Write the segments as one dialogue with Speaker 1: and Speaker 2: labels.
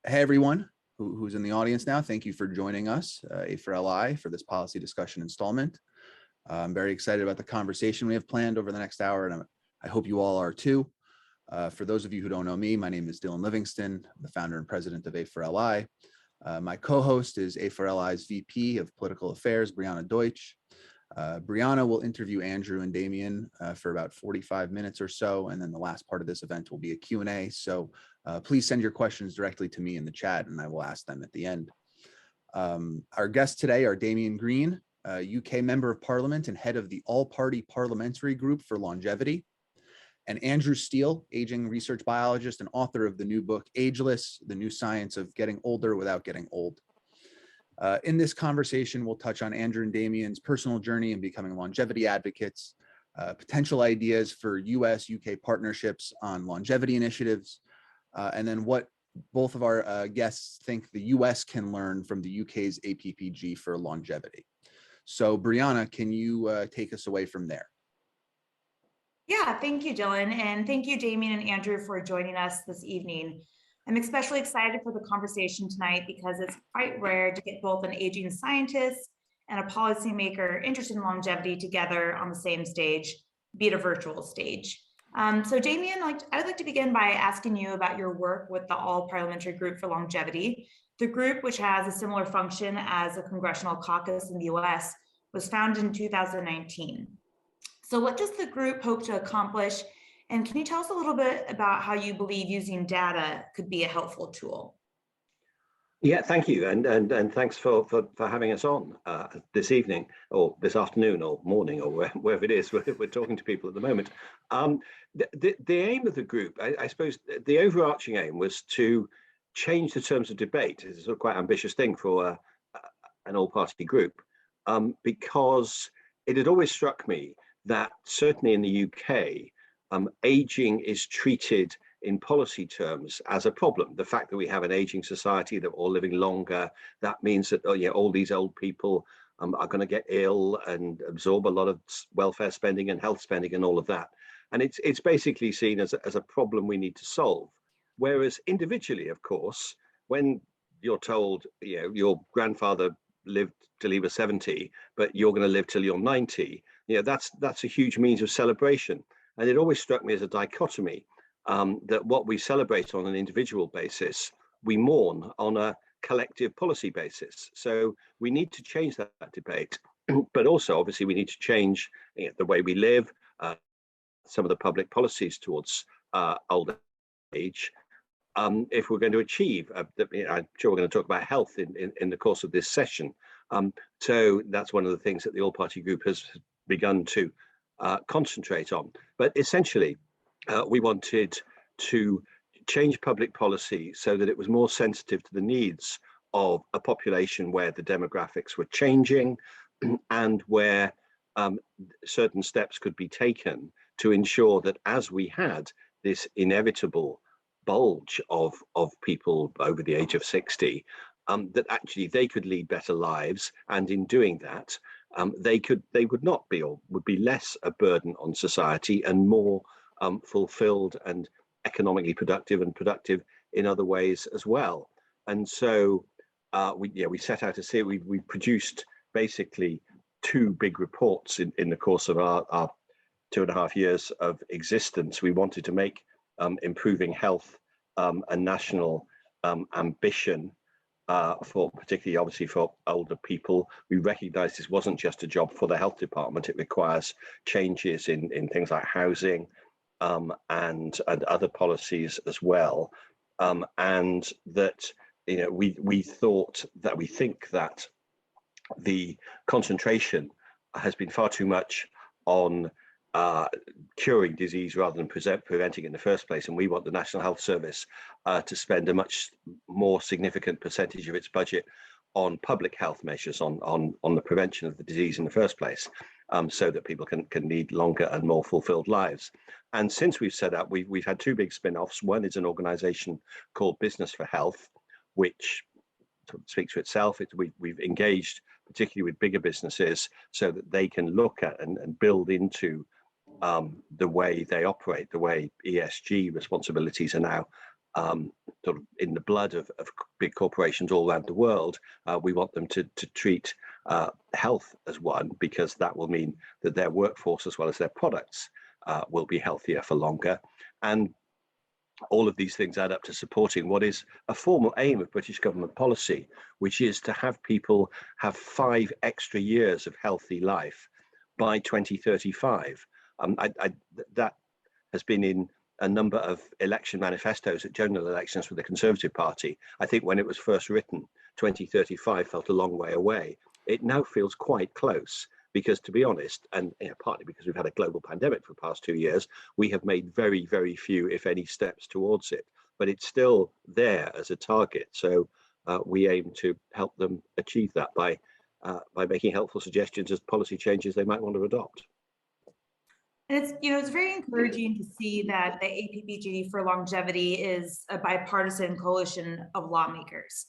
Speaker 1: Hey, everyone who's in the audience now, thank you for joining us, A4LI, for this policy discussion installment. I'm very excited about the conversation we have planned over the next hour, and I hope you all are too. For those of you who don't know me, my name is Dylan Livingston, the founder and president of A4LI. My co-host is A4LI's VP of Political Affairs, Brianna Deutsch. Brianna will interview Andrew and Damian for about 45 minutes or so, and then the last part of this event will be a Q&A. So please send your questions directly to me in the chat, and I will ask them at the end. Our guests today are Damian Green, UK Member of Parliament and head of the All-Party Parliamentary Group for Longevity, and Andrew Steele, aging research biologist and author of the new book, Ageless, The New Science of Getting Older Without Getting Old. In this conversation, we'll touch on Andrew and Damian's personal journey in becoming longevity advocates, potential ideas for US-UK partnerships on longevity initiatives, and then what both of our guests think the US can learn from the UK's APPG for longevity. So Brianna, can you take us away from there?
Speaker 2: Yeah, thank you, Dylan. And thank you, Damian and Andrew, for joining us this evening. I'm especially excited for the conversation tonight because it's quite rare to get both an aging scientist and a policymaker interested in longevity together on the same stage, be it a virtual stage. So Damian, I'd like to begin by asking you about your work with the All-Parliamentary Group for Longevity. The group, which has a similar function as a congressional caucus in the US, was founded in 2019. So what does the group hope to accomplish? And can you tell us a little bit about how you believe using data could be a helpful tool?
Speaker 3: Yeah, thank you. And thanks for having us on this evening or this afternoon or morning or wherever it is we're talking to people at the moment. The aim of the group, I suppose the overarching aim was to change the terms of debate. It's a sort of quite ambitious thing for an all-party group because it had always struck me that certainly in the UK, aging is treated in policy terms as a problem. The fact that we have an aging society, that we're all living longer, that means that all these old people are going to get ill and absorb a lot of welfare spending and health spending and all of that. And it's basically seen as a problem we need to solve. Whereas individually, of course, when you're told, your grandfather lived till he was 70, but you're going to live till you're 90, that's a huge means of celebration. And it always struck me as a dichotomy that what we celebrate on an individual basis, we mourn on a collective policy basis. So we need to change that debate, but also obviously we need to change the way we live, some of the public policies towards older age, if we're going to achieve, I'm sure we're going to talk about health in the course of this session. So that's one of the things that the All-Party Group has begun to concentrate on. But essentially, we wanted to change public policy so that it was more sensitive to the needs of a population where the demographics were changing and where certain steps could be taken to ensure that as we had this inevitable bulge of people over the age of 60, that actually they could lead better lives, and in doing that, they would not be, or would be less a burden on society and more fulfilled and economically productive and productive in other ways as well. And so we set out to see, we produced basically two big reports in the course of our 2.5 years of existence. We wanted to make improving health a national ambition for particularly obviously for older people. We recognized this wasn't just a job for the health department. It requires changes in things like housing and other policies as well. And that we think that the concentration has been far too much on curing disease rather than preventing it in the first place. And we want the National Health Service to spend a much more significant percentage of its budget on public health measures, on the prevention of the disease in the first place, so that people can lead longer and more fulfilled lives. And since we've set up, we've had two big spin-offs. One is an organization called Business for Health, which speaks for itself. We've engaged particularly with bigger businesses so that they can look at and build into the way they operate, the way ESG responsibilities are now sort of in the blood of big corporations all around the world. We want them to treat health as one, because that will mean that their workforce as well as their products will be healthier for longer. And all of these things add up to supporting what is a formal aim of British government policy, which is to have people have 5 extra years of healthy life by 2035. That has been in a number of election manifestos at general elections for the Conservative Party. I think when it was first written, 2035 felt a long way away. It now feels quite close, because, to be honest, and partly because we've had a global pandemic for the past 2 years, we have made very, very few, if any, steps towards it. But it's still there as a target. So we aim to help them achieve that by making helpful suggestions as policy changes they might want to adopt.
Speaker 2: And it's very encouraging to see that the APPG for longevity is a bipartisan coalition of lawmakers.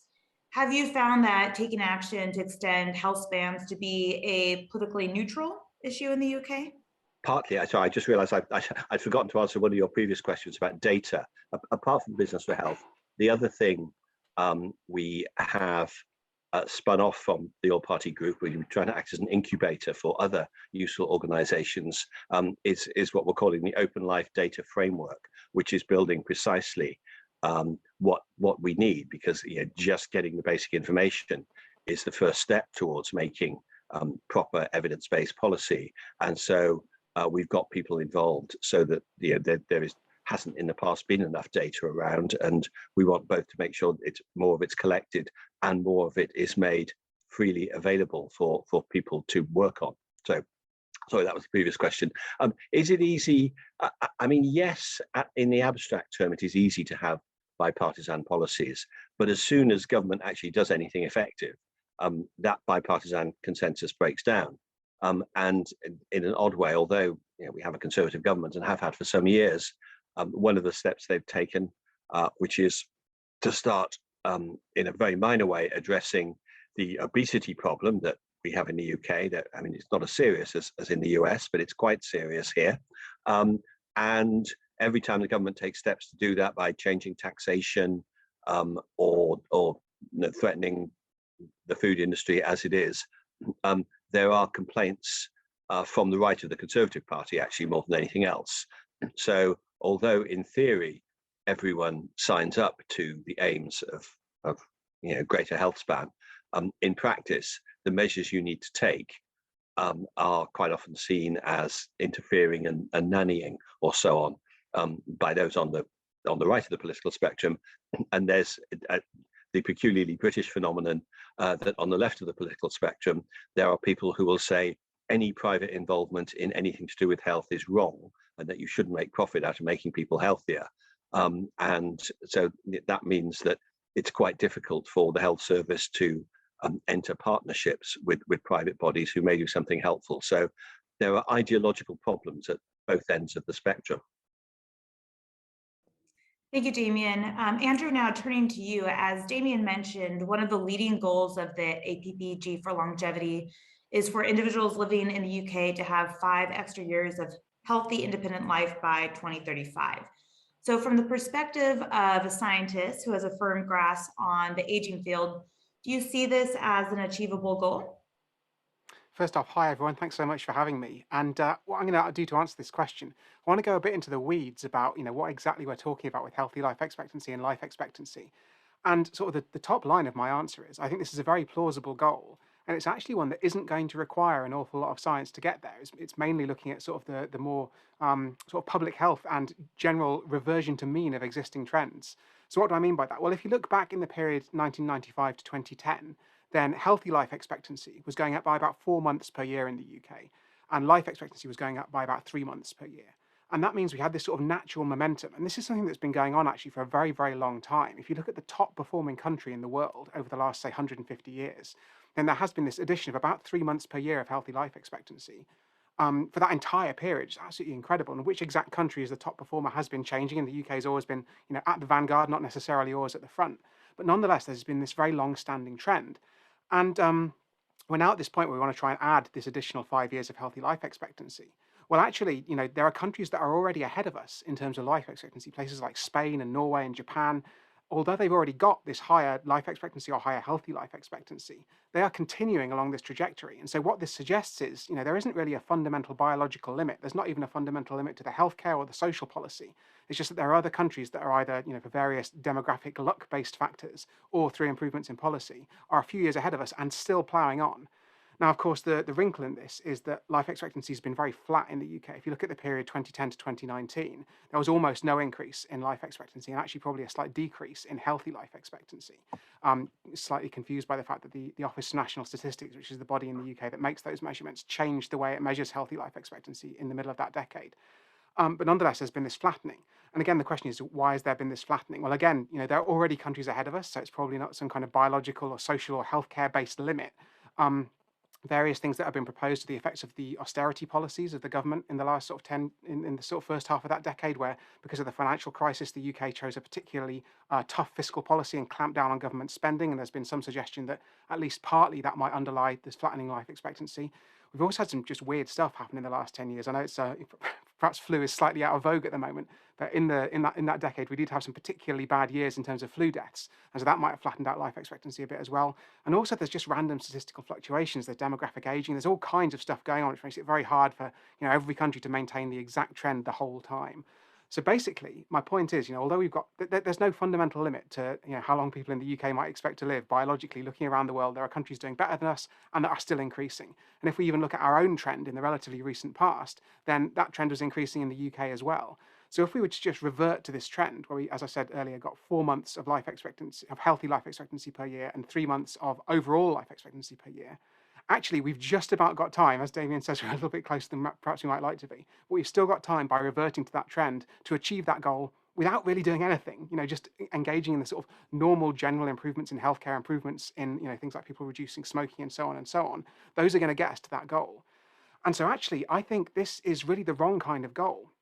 Speaker 2: Have you found that taking action to extend healthspans to be a politically neutral issue in the UK?
Speaker 3: Partly, I just realised I'd forgotten to answer one of your previous questions about data. Apart from Business for Health, the other thing we have spun off from the All-Party Group, where we're trying to act as an incubator for other useful organisations, is what we're calling the Open Life Data Framework, which is building precisely what we need, because just getting the basic information is the first step towards making proper evidence-based policy. And so we've got people involved so that there hasn't in the past been enough data around, and we want both to make sure more of it's collected and more of it is made freely available for people to work on. So, sorry, that was the previous question. Is it easy? I mean, yes, in the abstract term, it is easy to have bipartisan policies, but as soon as government actually does anything effective, that bipartisan consensus breaks down. And in an odd way, although we have a Conservative government and have had for some years, one of the steps they've taken, which is to start in a very minor way addressing the obesity problem that we have in the UK. That, I mean, it's not as serious as in the US, but it's quite serious here. And every time the government takes steps to do that by changing taxation or threatening the food industry as it is, there are complaints from the right of the Conservative Party, actually, more than anything else. So although in theory everyone signs up to the aims of greater health span, in practice the measures you need to take are quite often seen as interfering and nannying or so on by those on the right of the political spectrum. And there's the peculiarly British phenomenon that on the left of the political spectrum there are people who will say any private involvement in anything to do with health is wrong, and that you shouldn't make profit out of making people healthier. And so that means that it's quite difficult for the health service to enter partnerships with private bodies who may do something helpful. So there are ideological problems at both ends of the spectrum.
Speaker 2: Thank you, Damian. Andrew, now turning to you, as Damian mentioned, one of the leading goals of the APPG for longevity is for individuals living in the UK to have 5 extra years of healthy, independent life by 2035. So from the perspective of a scientist who has a firm grasp on the aging field, do you see this as an achievable goal?
Speaker 4: First off, hi everyone, thanks so much for having me. And what I'm going to do to answer this question, I want to go a bit into the weeds about what exactly we're talking about with healthy life expectancy and life expectancy. And sort of the top line of my answer is, I think this is a very plausible goal, and it's actually one that isn't going to require an awful lot of science to get there. It's mainly looking at sort of the more sort of public health and general reversion to mean of existing trends. So what do I mean by that? Well, if you look back in the period 1995 to 2010, then healthy life expectancy was going up by about 4 months per year in the UK, and life expectancy was going up by about 3 months per year. And that means we had this sort of natural momentum. And this is something that's been going on actually for a very, very long time. If you look at the top performing country in the world over the last, say, 150 years, then there has been this addition of about 3 months per year of healthy life expectancy for that entire period. It's absolutely incredible. And which exact country is the top performer has been changing. And the UK has always been at the vanguard, not necessarily always at the front. But nonetheless, there's been this very long-standing trend. And we're now at this point where we want to try and add this additional 5 years of healthy life expectancy. Well, actually, there are countries that are already ahead of us in terms of life expectancy, places like Spain and Norway and Japan. Although they've already got this higher life expectancy or higher healthy life expectancy, they are continuing along this trajectory. And so what this suggests is, there isn't really a fundamental biological limit. There's not even a fundamental limit to the healthcare or the social policy. It's just that there are other countries that are either, for various demographic luck-based factors or through improvements in policy, are a few years ahead of us and still ploughing on. Now, of course, the wrinkle in this is that life expectancy has been very flat in the UK. If you look at the period 2010 to 2019, there was almost no increase in life expectancy and actually probably a slight decrease in healthy life expectancy. Slightly confused by the fact that the Office for National Statistics, which is the body in the UK that makes those measurements, changed the way it measures healthy life expectancy in the middle of that decade. But nonetheless, there's been this flattening. And again, the question is, why has there been this flattening? Well, again, there are already countries ahead of us, so it's probably not some kind of biological or social or healthcare-based limit. Various things that have been proposed to the effects of the austerity policies of the government in the last sort of in the sort of first half of that decade, where because of the financial crisis, the UK chose a particularly tough fiscal policy and clamped down on government spending. And there's been some suggestion that at least partly that might underlie this flattening life expectancy. We've also had some just weird stuff happen in the last 10 years. I know it's perhaps flu is slightly out of vogue at the moment, but in that decade, we did have some particularly bad years in terms of flu deaths. And so that might have flattened out life expectancy a bit as well. And also there's just random statistical fluctuations, there's demographic aging, there's all kinds of stuff going on, which makes it very hard for every country to maintain the exact trend the whole time. So basically, my point is, although there's no fundamental limit to how long people in the UK might expect to live. Biologically, looking around the world, there are countries doing better than us and that are still increasing. And if we even look at our own trend in the relatively recent past, then that trend was increasing in the UK as well. So if we were to just revert to this trend, where we, as I said earlier, got 4 months of life expectancy, of healthy life expectancy per year, and 3 months of overall life expectancy per year, actually, we've just about got time, as Damian says, we're a little bit closer than perhaps we might like to be, but we've still got time by reverting to that trend to achieve that goal without really doing anything, just engaging in the sort of normal general improvements in healthcare, improvements in, things like people reducing smoking and so on and so on. Those are going to get us to that goal. And so actually, I think this is really the wrong kind of goal.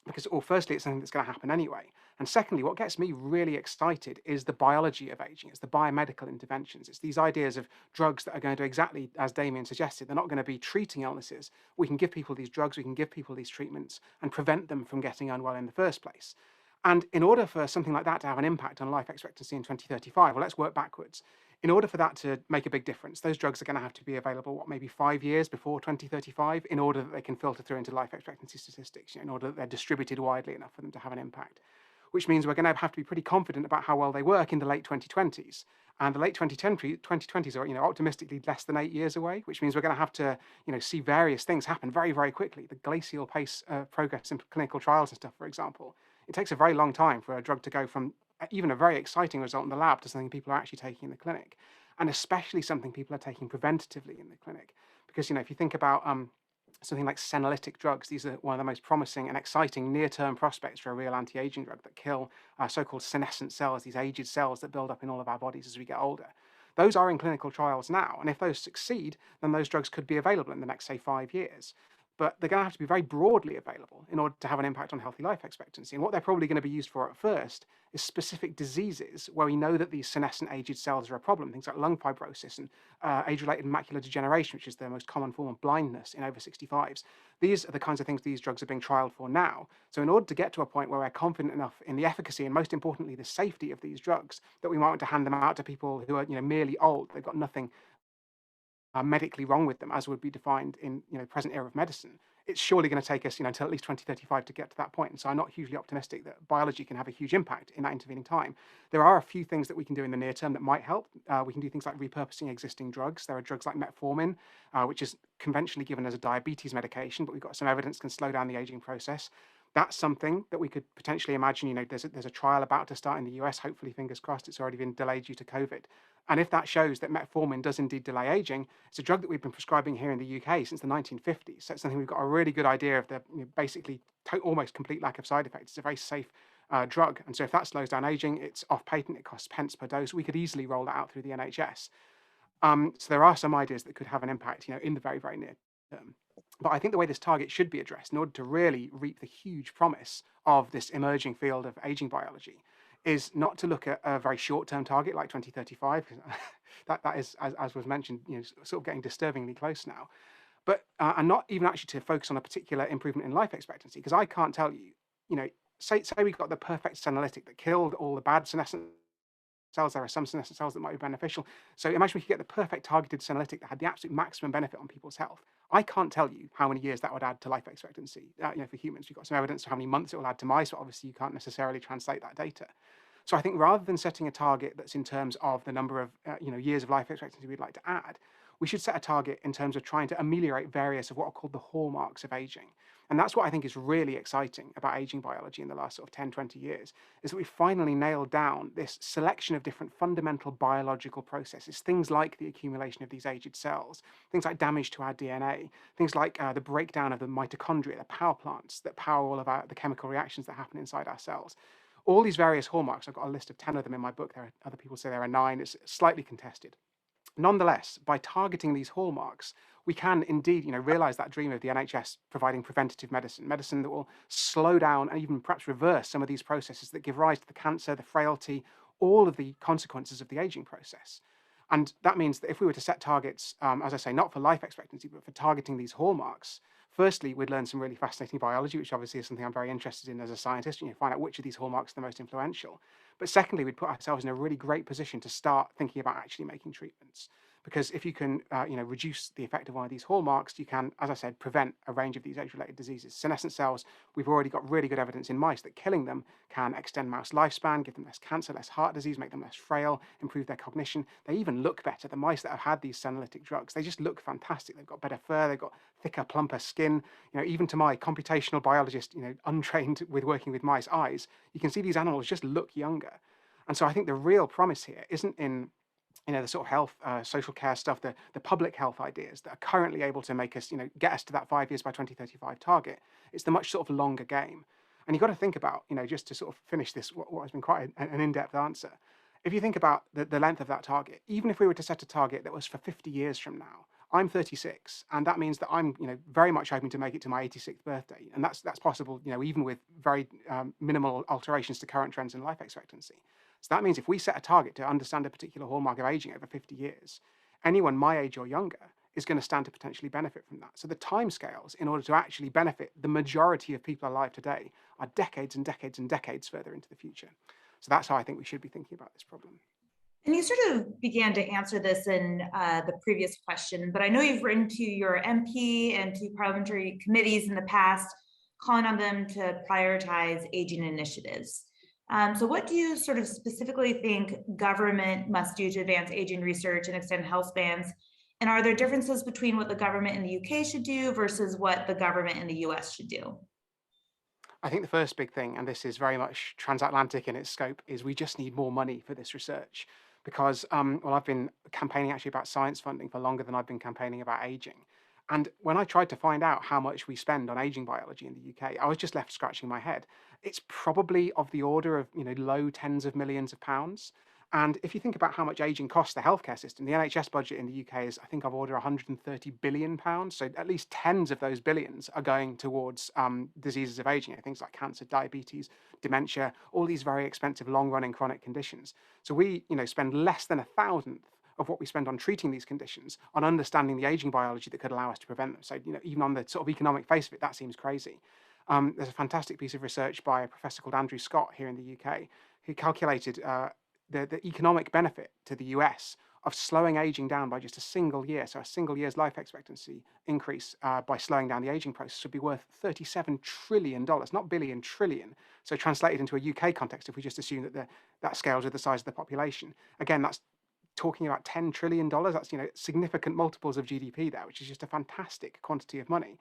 Speaker 4: Because, well, firstly, it's something that's going to happen anyway. And secondly, what gets me really excited is the biology of aging. It's the biomedical interventions. It's these ideas of drugs that are going to do exactly as Damien suggested. They're not going to be treating illnesses. We can give people these drugs, we can give people these treatments and prevent them from getting unwell in the first place. And in order for something like that to have an impact on life expectancy in 2035, well, let's work backwards. In order for that to make a big difference, those drugs are going to have to be available, maybe 5 years before 2035, in order that they can filter through into life expectancy statistics, in order that they're distributed widely enough for them to have an impact. Which means we're going to have to be pretty confident about how well they work in the late 2020s. And the late 2020s are, optimistically less than 8 years away, which means we're going to have to, see various things happen very, very quickly. The glacial pace of progress in clinical trials and stuff, for example. It takes a very long time for a drug to go from even a very exciting result in the lab to something people are actually taking in the clinic, and especially something people are taking preventatively in the clinic. Because, if you think about something like senolytic drugs, these are one of the most promising and exciting near-term prospects for a real anti-aging drug that kill so-called senescent cells, these aged cells that build up in all of our bodies as we get older. Those are in clinical trials now, and if those succeed, then those drugs could be available in the next, say, 5 years. But they're going to have to be very broadly available in order to have an impact on healthy life expectancy. And what they're probably going to be used for at first is specific diseases where we know that these senescent aged cells are a problem, things like lung fibrosis and age-related macular degeneration, which is the most common form of blindness in over 65s. These are the kinds of things these drugs are being trialed for now. So in order to get to a point where we're confident enough in the efficacy and most importantly, the safety of these drugs, that we might want to hand them out to people who are merely old, they've got nothing medically wrong with them, as would be defined in the present era of medicine, it's surely going to take us until at least 2035 to get to that point. And so I'm not hugely optimistic that biology can have a huge impact in that intervening time. There are a few things that we can do in the near term that might help. We can do things like repurposing existing drugs. There are drugs like metformin, which is conventionally given as a diabetes medication, but we've got some evidence can slow down the aging process. That's something that we could potentially imagine. There's a trial about to start in the US. Hopefully, fingers crossed, it's already been delayed due to COVID. And if that shows that metformin does indeed delay aging, it's a drug that we've been prescribing here in the UK since the 1950s. So it's something we've got a really good idea of the basically almost complete lack of side effects. It's a very safe drug. And so if that slows down aging, it's off patent, it costs pence per dose. We could easily roll that out through the NHS. So there are some ideas that could have an impact, in the very, very near term. But I think the way this target should be addressed in order to really reap the huge promise of this emerging field of aging biology is not to look at a very short-term target like 2035, because that is, as was mentioned, sort of getting disturbingly close now. but and not even actually to focus on a particular improvement in life expectancy, because I can't tell you, you know, say we got the perfect senolytic that killed all the bad senescent cells. There are some senescent cells that might be beneficial. So imagine we could get the perfect targeted senolytic that had the absolute maximum benefit on people's health. I can't tell you how many years that would add to life expectancy. For humans, we've got some evidence of how many months it will add to mice, but obviously you can't necessarily translate that data. So I think rather than setting a target that's in terms of the number of years of life expectancy we'd like to add, we should set a target in terms of trying to ameliorate various of what are called the hallmarks of aging. And that's what I think is really exciting about aging biology in the last sort of 10, 20 years, is that we finally nailed down this selection of different fundamental biological processes, things like the accumulation of these aged cells, things like damage to our DNA, things like the breakdown of the mitochondria, the power plants that power all of the chemical reactions that happen inside our cells. All these various hallmarks, I've got a list of 10 of them in my book. There are other people say there are 9. It's slightly contested. Nonetheless, by targeting these hallmarks, we can indeed, realize that dream of the NHS providing preventative medicine that will slow down and even perhaps reverse some of these processes that give rise to the cancer, the frailty, all of the consequences of the aging process. And that means that if we were to set targets, as I say, not for life expectancy, but for targeting these hallmarks, firstly, we'd learn some really fascinating biology, which obviously is something I'm very interested in as a scientist, find out which of these hallmarks are the most influential. But secondly, we'd put ourselves in a really great position to start thinking about actually making treatments. Because if you can, reduce the effect of one of these hallmarks, you can, as I said, prevent a range of these age-related diseases. Senescent cells, we've already got really good evidence in mice that killing them can extend mouse lifespan, give them less cancer, less heart disease, make them less frail, improve their cognition. They even look better. The mice that have had these senolytic drugs, they just look fantastic. They've got better fur, they've got thicker, plumper skin. Even to my computational biologist, untrained with working with mice eyes, you can see these animals just look younger. And so I think the real promise here isn't in the sort of health, social care stuff, the public health ideas that are currently able to make us, get us to that 5 years by 2035 target. It's the much sort of longer game. And you've got to think about, just to sort of finish this, what has been quite an in-depth answer. If you think about the length of that target, even if we were to set a target that was for 50 years from now, I'm 36, and that means that I'm, very much hoping to make it to my 86th birthday. And that's possible, even with very minimal alterations to current trends in life expectancy. So that means if we set a target to understand a particular hallmark of aging over 50 years, anyone my age or younger is going to stand to potentially benefit from that. So the timescales in order to actually benefit the majority of people alive today are decades and decades and decades further into the future. So that's how I think we should be thinking about this problem.
Speaker 2: And you sort of began to answer this in the previous question, but I know you've written to your MP and to parliamentary committees in the past, calling on them to prioritize aging initiatives. So what do you sort of specifically think government must do to advance aging research and extend health spans? And are there differences between what the government in the UK should do versus what the government in the US should do?
Speaker 4: I think the first big thing, and this is very much transatlantic in its scope, is we just need more money for this research. Because, I've been campaigning actually about science funding for longer than I've been campaigning about aging. And when I tried to find out how much we spend on aging biology in the UK, I was just left scratching my head. It's probably of the order of, low tens of millions of pounds. And if you think about how much aging costs the healthcare system, the NHS budget in the UK is, I think, of order 130 billion pounds. So at least tens of those billions are going towards diseases of aging, things like cancer, diabetes, dementia, all these very expensive, long-running chronic conditions. So we, spend less than 1,000th of what we spend on treating these conditions on understanding the aging biology that could allow us to prevent them. So, even on the sort of economic face of it, that seems crazy. There's a fantastic piece of research by a professor called Andrew Scott here in the UK, who calculated the economic benefit to the US of slowing aging down by just a single year. So a single year's life expectancy increase by slowing down the aging process would be worth $37 trillion, not billion, trillion. So translated into a UK context, if we just assume that that scales with the size of the population, again, that's talking about $10 trillion. That's, significant multiples of GDP there, which is just a fantastic quantity of money.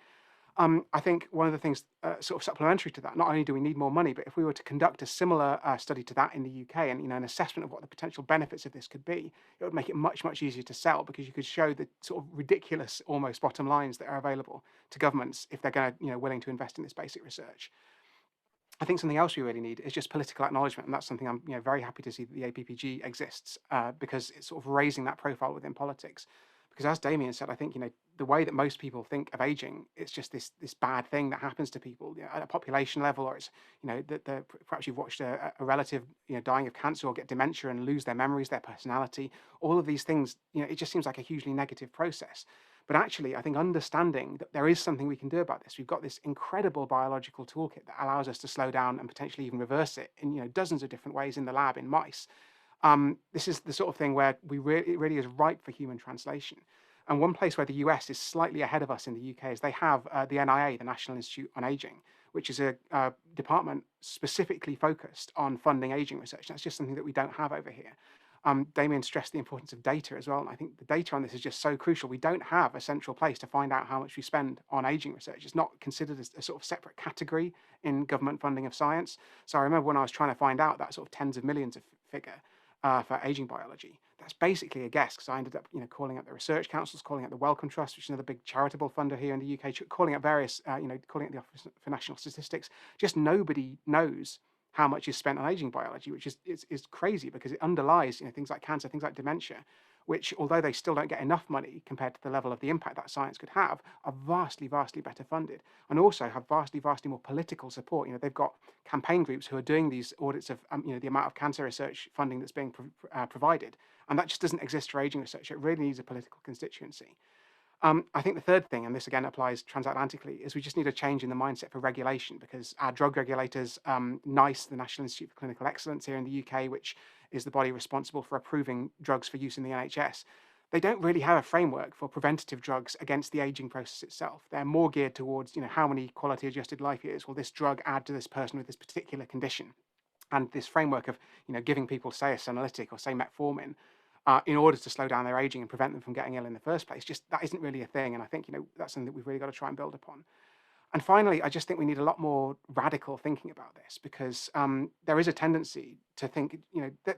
Speaker 4: I think one of the things sort of supplementary to that, not only do we need more money, but if we were to conduct a similar study to that in the UK and, an assessment of what the potential benefits of this could be, it would make it much, much easier to sell because you could show the sort of ridiculous almost bottom lines that are available to governments if they're going to, willing to invest in this basic research. I think something else we really need is just political acknowledgement, and that's something I'm very happy to see that the APPG exists because it's sort of raising that profile within politics. Because as Damian said, I think the way that most people think of aging, it's just this bad thing that happens to people at a population level, or it's perhaps you've watched a relative dying of cancer or get dementia and lose their memories, their personality, all of these things. It just seems like a hugely negative process. But actually, I think understanding that there is something we can do about this. We've got this incredible biological toolkit that allows us to slow down and potentially even reverse it in dozens of different ways in the lab in mice. This is the sort of thing where it really is ripe for human translation. And one place where the US is slightly ahead of us in the UK is they have the NIA, the National Institute on Aging, which is a department specifically focused on funding aging research. That's just something that we don't have over here. Damian stressed the importance of data as well. And I think the data on this is just so crucial. We don't have a central place to find out how much we spend on aging research. It's not considered as a sort of separate category in government funding of science. So I remember when I was trying to find out that sort of tens of millions of figure for aging biology, that's basically a guess, because I ended up calling up the research councils, calling up the Wellcome Trust, which is another big charitable funder here in the UK, calling up various, calling up the Office for National Statistics. Just nobody knows how much is spent on aging biology, which is crazy, because it underlies things like cancer, things like dementia, which, although they still don't get enough money compared to the level of the impact that science could have, are vastly, vastly better funded, and also have vastly, vastly more political support. They've got campaign groups who are doing these audits of the amount of cancer research funding that's being provided, and that just doesn't exist for aging research. It really needs a political constituency. I think the third thing, and this again applies transatlantically, is we just need a change in the mindset for regulation, because our drug regulators, NICE, the National Institute for Clinical Excellence here in the UK, which is the body responsible for approving drugs for use in the NHS, they don't really have a framework for preventative drugs against the aging process itself. They're more geared towards, how many quality adjusted life years will this drug add to this person with this particular condition? And this framework of, giving people, say, a senolytic or say metformin, in order to slow down their aging and prevent them from getting ill in the first place, just that isn't really a thing. And I think, that's something that we've really got to try and build upon. And finally, I just think we need a lot more radical thinking about this, because there is a tendency to think,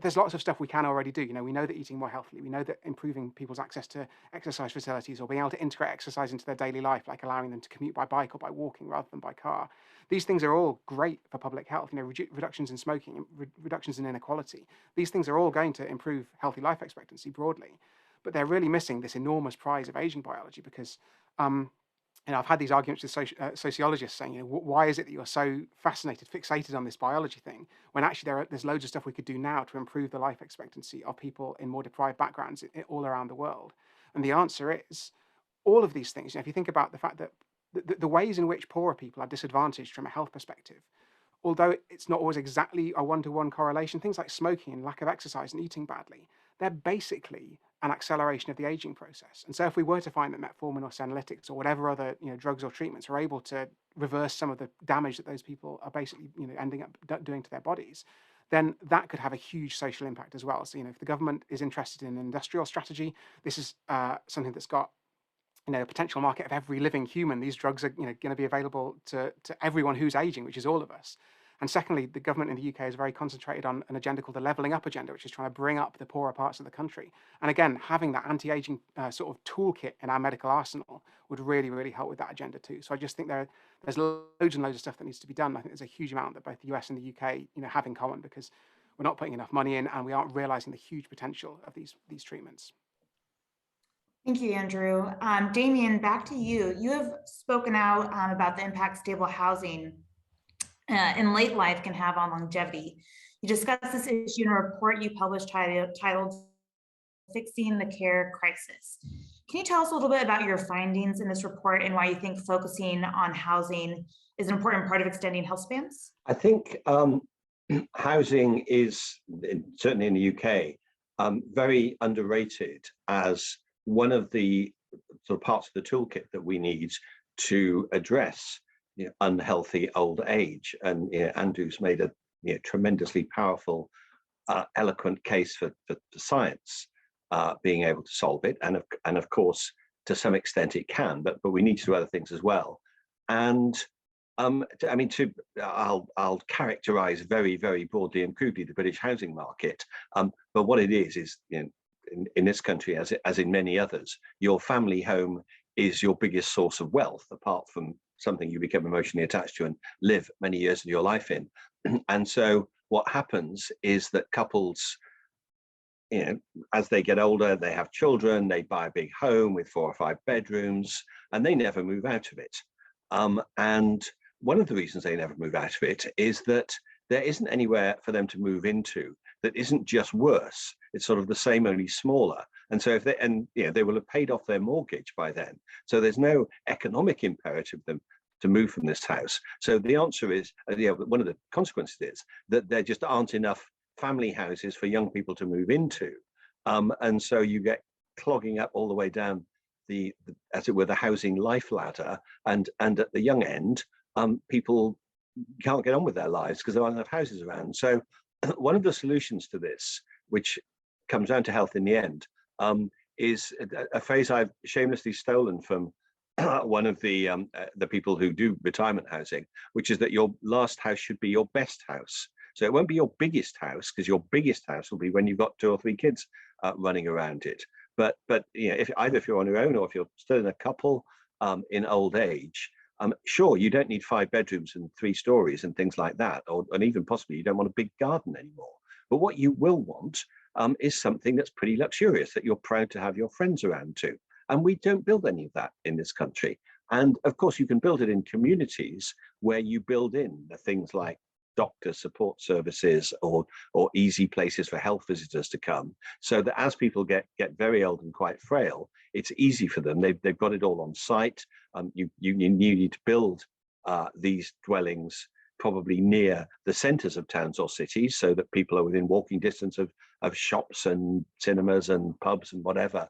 Speaker 4: there's lots of stuff we can already do. We know that eating more healthily, we know that improving people's access to exercise facilities, or being able to integrate exercise into their daily life, like allowing them to commute by bike or by walking rather than by car. These things are all great for public health, reductions in smoking, reductions in inequality. These things are all going to improve healthy life expectancy broadly, but they're really missing this enormous prize of aging biology, because I've had these arguments with sociologists saying, why is it that you're so fascinated, fixated on this biology thing, when actually there's loads of stuff we could do now to improve the life expectancy of people in more deprived backgrounds all around the world? And the answer is all of these things. If you think about the fact that the ways in which poorer people are disadvantaged from a health perspective, although it's not always exactly a one-to-one correlation, things like smoking and lack of exercise and eating badly, they're basically an acceleration of the aging process. And so if we were to find that metformin or senolytics or whatever other drugs or treatments are able to reverse some of the damage that those people are basically ending up doing to their bodies, then that could have a huge social impact as well. So if the government is interested in an industrial strategy, this is something that's got a potential market of every living human. These drugs are going to be available to everyone who's aging, which is all of us. And secondly, the government in the UK is very concentrated on an agenda called the Levelling Up Agenda, which is trying to bring up the poorer parts of the country. And again, having that anti-aging sort of toolkit in our medical arsenal would really, really help with that agenda too. So I just think there's loads and loads of stuff that needs to be done. I think there's a huge amount that both the US and the UK have in common, because we're not putting enough money in and we aren't realizing the huge potential of these treatments.
Speaker 2: Thank you, Andrew. Damian, back to you. You have spoken out about the impact stable housing in late life can have on longevity. You discussed this issue in a report you published titled Fixing the Care Crisis. Can you tell us a little bit about your findings in this report and why you think focusing on housing is an important part of extending health spans?
Speaker 3: I think housing is, certainly in the UK, very underrated as one of the sort of parts of the toolkit that we need to address unhealthy old age. And Andrew's made a tremendously powerful, eloquent case for science being able to solve it. And of course, to some extent it can, but we need to do other things as well. And I mean, I'll characterize very, very broadly and crudely the British housing market. But what it is in this country, as in many others, your family home is your biggest source of wealth, apart from something you become emotionally attached to and live many years of your life in. And so what happens is that couples, as they get older, they have children, they buy a big home with 4 or 5 bedrooms, and they never move out of it. And one of the reasons they never move out of it is that there isn't anywhere for them to move into that isn't just worse. It's sort of the same, only smaller. And so they will have paid off their mortgage by then. So there's no economic imperative them to move from this house. So the answer is, one of the consequences is that there just aren't enough family houses for young people to move into. And so you get clogging up all the way down as it were, the housing life ladder. And at the young end, people can't get on with their lives because there aren't enough houses around. So one of the solutions to this, which comes down to health in the end, is a phrase I've shamelessly stolen from one of the people who do retirement housing, which is that your last house should be your best house. So it won't be your biggest house, because your biggest house will be when you've got 2 or 3 kids running around it. But if you're on your own or if you're still in a couple in old age, sure, you don't need 5 bedrooms and 3 stories and things like that, and even possibly you don't want a big garden anymore. But what you will want is something that's pretty luxurious, that you're proud to have your friends around to. And we don't build any of that in this country. And of course, you can build it in communities where you build in the things like doctor support services or easy places for health visitors to come, so that as people get very old and quite frail, it's easy for them. They've got it all on site. You need to build these dwellings probably near the centers of towns or cities, so that people are within walking distance of shops and cinemas and pubs and whatever,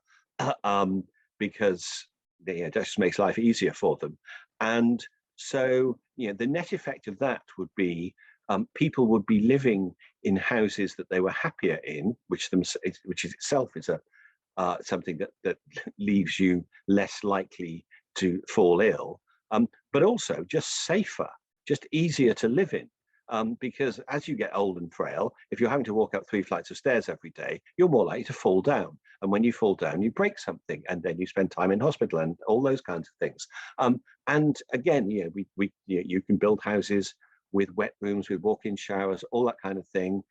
Speaker 3: because it just makes life easier for them. And so the net effect of that would be people would be living in houses that they were happier in, which itself is something that leaves you less likely to fall ill, but also just safer, just easier to live in. Because as you get old and frail, if you're having to walk up 3 flights of stairs every day, you're more likely to fall down. And when you fall down, you break something, and then you spend time in hospital and all those kinds of things. And again, you can build houses with wet rooms, with walk-in showers, all that kind of thing.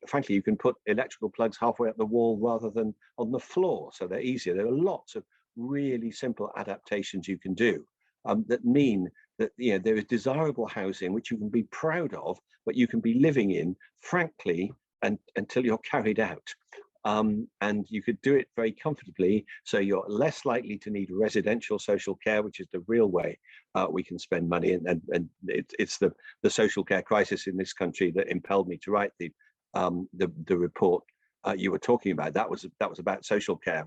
Speaker 3: Frankly, you can put electrical plugs halfway up the wall rather than on the floor, so they're easier. There are lots of really simple adaptations you can do that mean that there is desirable housing which you can be proud of, but you can be living in, frankly, until you're carried out. And you could do it very comfortably, so you're less likely to need residential social care, which is the real way we can spend money. And it's the social care crisis in this country that impelled me to write the report you were talking about. That was about social care.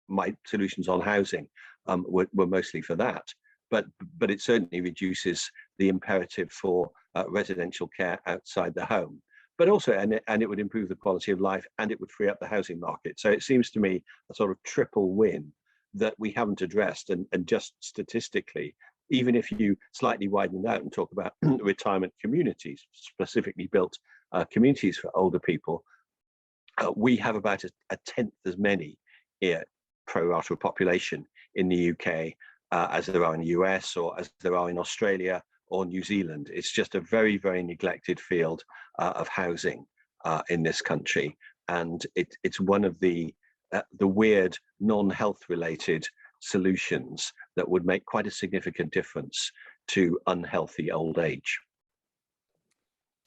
Speaker 3: My solutions on housing were mostly for that, but it certainly reduces the imperative for residential care outside the home. But also, and it would improve the quality of life, and it would free up the housing market. So it seems to me a sort of triple win that we haven't addressed. And just statistically, even if you slightly widen it out and talk about retirement communities, specifically built communities for older people, we have about a tenth as many pro rata population in the UK as there are in the US or as there are in Australia or New Zealand. It's just a very, very neglected field of housing in this country, and it's one of the weird non-health related solutions that would make quite a significant difference to unhealthy old age.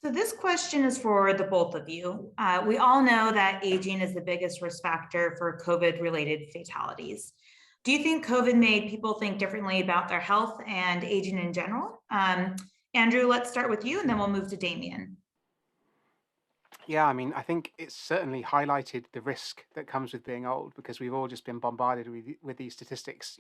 Speaker 2: So this question is for the both of you. We all know that aging is the biggest risk factor for COVID-related fatalities. Do you think COVID made people think differently about their health and aging in general? Andrew, let's start with you, and then we'll move to Damian.
Speaker 4: Yeah, I mean, I think it's certainly highlighted the risk that comes with being old, because we've all just been bombarded with these statistics,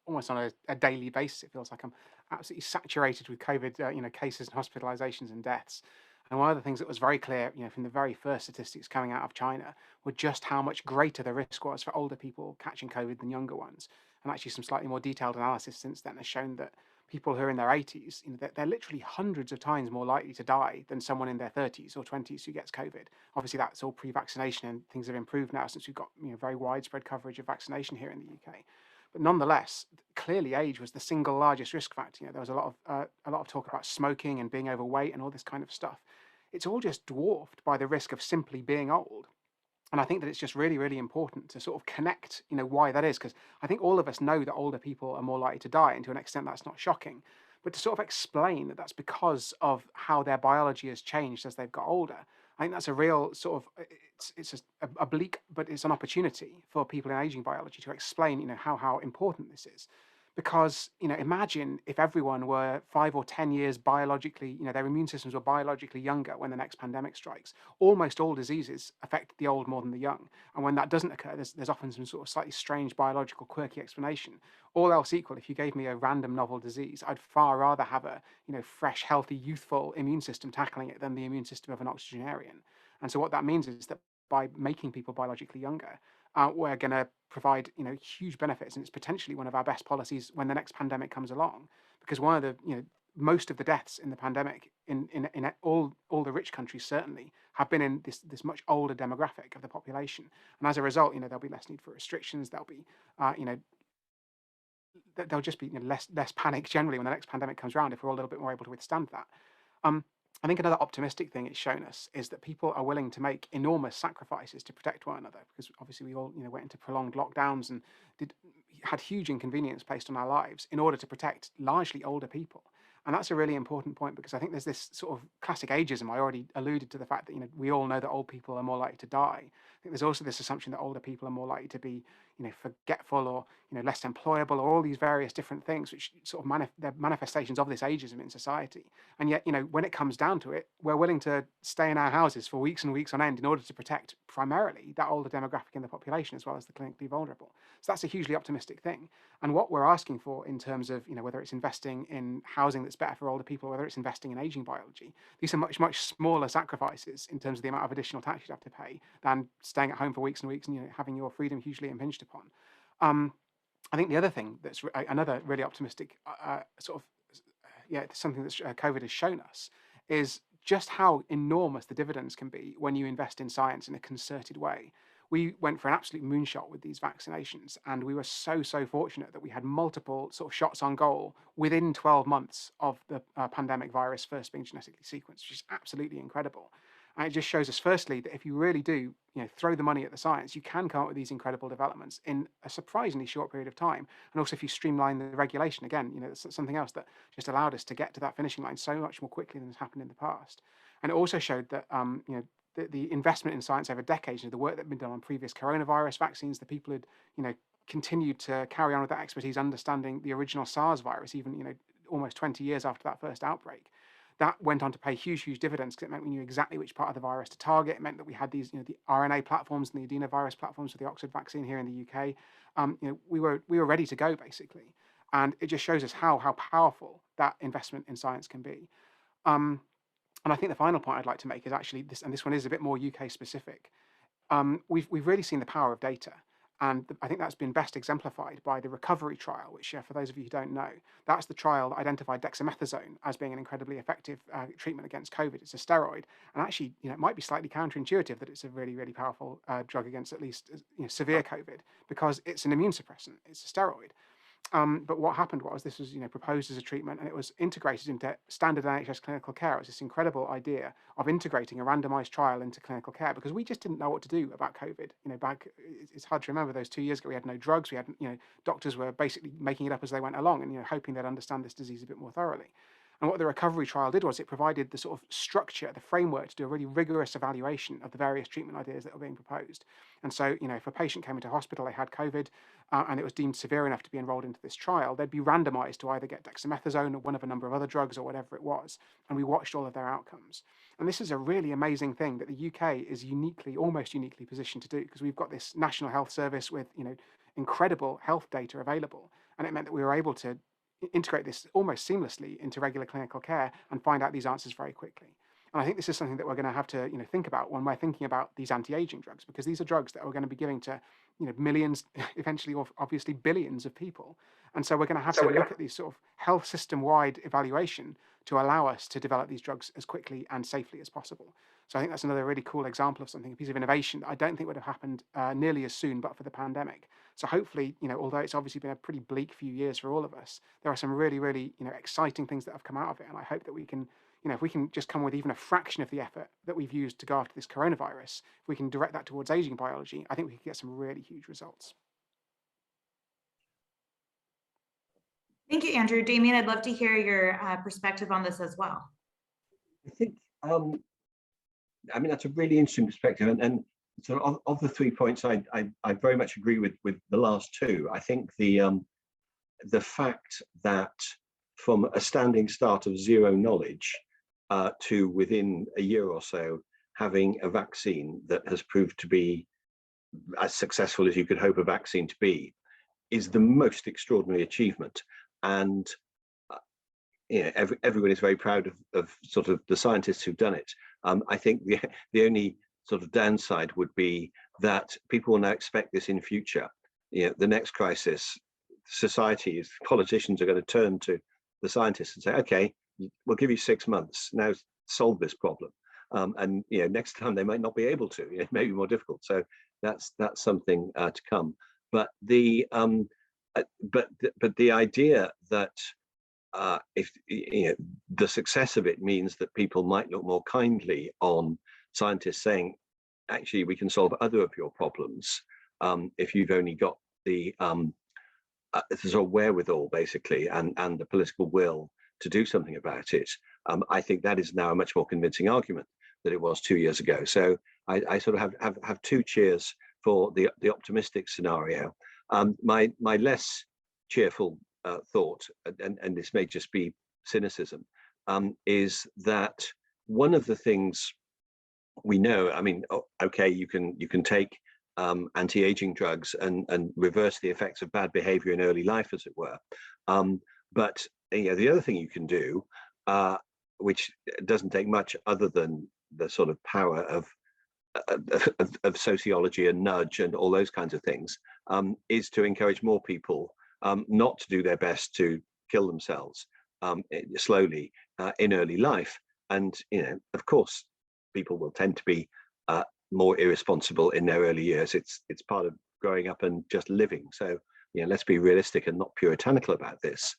Speaker 4: almost on a daily basis. It feels like I'm absolutely saturated with COVID, cases and hospitalizations and deaths. And one of the things that was very clear, from the very first statistics coming out of China, were just how much greater the risk was for older people catching COVID than younger ones. And actually, some slightly more detailed analysis since then has shown that people who are in their 80s, they're literally hundreds of times more likely to die than someone in their 30s or 20s who gets COVID. Obviously, that's all pre-vaccination, and things have improved now since we've got very widespread coverage of vaccination here in the UK. But nonetheless, clearly age was the single largest risk factor. There was a lot of talk about smoking and being overweight and all this kind of stuff. It's all just dwarfed by the risk of simply being old. And I think that it's just really, really important to sort of connect, why that is, because I think all of us know that older people are more likely to die, and to an extent that's not shocking. but to sort of explain that that's because of how their biology has changed as they've got older. I think that's a real sort of it's a bleak, but it's an opportunity for people in aging biology to explain, how important this is. Because, imagine if everyone were 5 or 10 years biologically, their immune systems were biologically younger when the next pandemic strikes. Almost all diseases affect the old more than the young. And when that doesn't occur, there's often some sort of slightly strange biological quirky explanation. All else equal, if you gave me a random novel disease, I'd far rather have a, fresh, healthy, youthful immune system tackling it than the immune system of an octogenarian. And so what that means is that by making people biologically younger, we're going to provide huge benefits, and it's potentially one of our best policies when the next pandemic comes along, because one of the most of the deaths in the pandemic in all the rich countries certainly have been in this much older demographic of the population, and as a result, there'll be less need for restrictions. There'll be there'll just be less panic generally when the next pandemic comes around if we're all a little bit more able to withstand that. Um, I think another optimistic thing it's shown us is that people are willing to make enormous sacrifices to protect one another, because obviously we all went into prolonged lockdowns and had huge inconvenience placed on our lives in order to protect largely older people. And that's a really important point, because I think there's this sort of classic ageism. I already alluded to the fact that we all know that old people are more likely to die. I think there's also this assumption that older people are more likely to be forgetful, or less employable, or all these various different things which sort of they're manifestations of this ageism in society. And yet, when it comes down to it, we're willing to stay in our houses for weeks and weeks on end in order to protect primarily that older demographic in the population, as well as the clinically vulnerable. So that's a hugely optimistic thing. And what we're asking for in terms of, whether it's investing in housing that's better for older people, or whether it's investing in aging biology, these are much, much smaller sacrifices in terms of the amount of additional tax you'd have to pay than staying at home for weeks and weeks and having your freedom hugely impinged upon. I think the other thing that's another really optimistic something that COVID has shown us is just how enormous the dividends can be when you invest in science in a concerted way. We went for an absolute moonshot with these vaccinations, and we were so fortunate that we had multiple sort of shots on goal within 12 months of the pandemic virus first being genetically sequenced, which is absolutely incredible. And it just shows us, firstly, that if you really do, throw the money at the science, you can come up with these incredible developments in a surprisingly short period of time. And also, if you streamline the regulation, again, it's something else that just allowed us to get to that finishing line so much more quickly than has happened in the past. And it also showed that, the investment in science over decades, the work that had been done on previous coronavirus vaccines, the people who'd, continued to carry on with that expertise, understanding the original SARS virus, even, almost 20 years after that first outbreak. That went on to pay huge dividends, because it meant we knew exactly which part of the virus to target. It meant that we had these, the RNA platforms and the adenovirus platforms for the Oxford vaccine here in the UK. We were ready to go, basically, and it just shows us how powerful that investment in science can be. And I think the final point I'd like to make is actually this, and this one is a bit more UK specific. We've really seen the power of data. And I think that's been best exemplified by the recovery trial, which, for those of you who don't know, that's the trial that identified dexamethasone as being an incredibly effective treatment against COVID. It's a steroid. And actually, it might be slightly counterintuitive that it's a really, really powerful drug against at least severe COVID, because it's an immune suppressant. It's a steroid. But what happened was this was proposed as a treatment, and it was integrated into standard NHS clinical care. It was this incredible idea of integrating a randomized trial into clinical care, because we just didn't know what to do about COVID. It's hard to remember those 2 years ago. We had no drugs. We had doctors were basically making it up as they went along, and hoping they'd understand this disease a bit more thoroughly. And what the recovery trial did was it provided the sort of structure, the framework to do a really rigorous evaluation of the various treatment ideas that were being proposed. And so, if a patient came into hospital, they had COVID, and it was deemed severe enough to be enrolled into this trial, they'd be randomized to either get dexamethasone or one of a number of other drugs or whatever it was. And we watched all of their outcomes. And this is a really amazing thing that the UK is almost uniquely positioned to do, because we've got this National Health Service with, incredible health data available. And it meant that we were able to integrate this almost seamlessly into regular clinical care and find out these answers very quickly. And I think this is something that we're going to have to think about when we're thinking about these anti-aging drugs, because these are drugs that we're going to be giving to millions, eventually, or obviously billions of people. And so we're going to have to look at these sort of health system-wide evaluation to allow us to develop these drugs as quickly and safely as possible. So I think that's another really cool example of something, a piece of innovation that I don't think would have happened nearly as soon but for the pandemic. So hopefully, although it's obviously been a pretty bleak few years for all of us, there are some really, really, exciting things that have come out of it. And I hope that we can, if we can just come with even a fraction of the effort that we've used to go after this coronavirus, if we can direct that towards aging biology, I think we could get some really huge results.
Speaker 2: Thank you, Andrew. Damian, I'd love to hear your perspective on this as well.
Speaker 3: I think, I mean, that's a really interesting perspective. And so of the 3 points, I very much agree with the last two. I think the fact that from a standing start of zero knowledge to within a year or so, having a vaccine that has proved to be as successful as you could hope a vaccine to be is the most extraordinary achievement. And you know, everyone is very proud of sort of the scientists who've done it. I think the only sort of downside would be that people will now expect this in future. You know, the next crisis, societies, politicians are going to turn to the scientists and say, okay, we'll give you 6 months, now solve this problem. And you know, next time they might not be able to. It may be more difficult. So that's something to come. But the idea that if you know, the success of it means that people might look more kindly on scientists saying, actually, we can solve other of your problems if you've only got the sort of wherewithal, basically, and the political will to do something about it. I think that is now a much more convincing argument than it was 2 years ago. So I sort of have two cheers for the optimistic scenario. My less cheerful thought, and this may just be cynicism, is that one of the things we know, I mean, okay, you can take anti-aging drugs and reverse the effects of bad behavior in early life, as it were. But you know, the other thing you can do, which doesn't take much other than the sort of power of sociology and nudge and all those kinds of things, is to encourage more people not to do their best to kill themselves slowly in early life. And you know, of course, people will tend to be more irresponsible in their early years. It's part of growing up and just living. So you know, let's be realistic and not puritanical about this.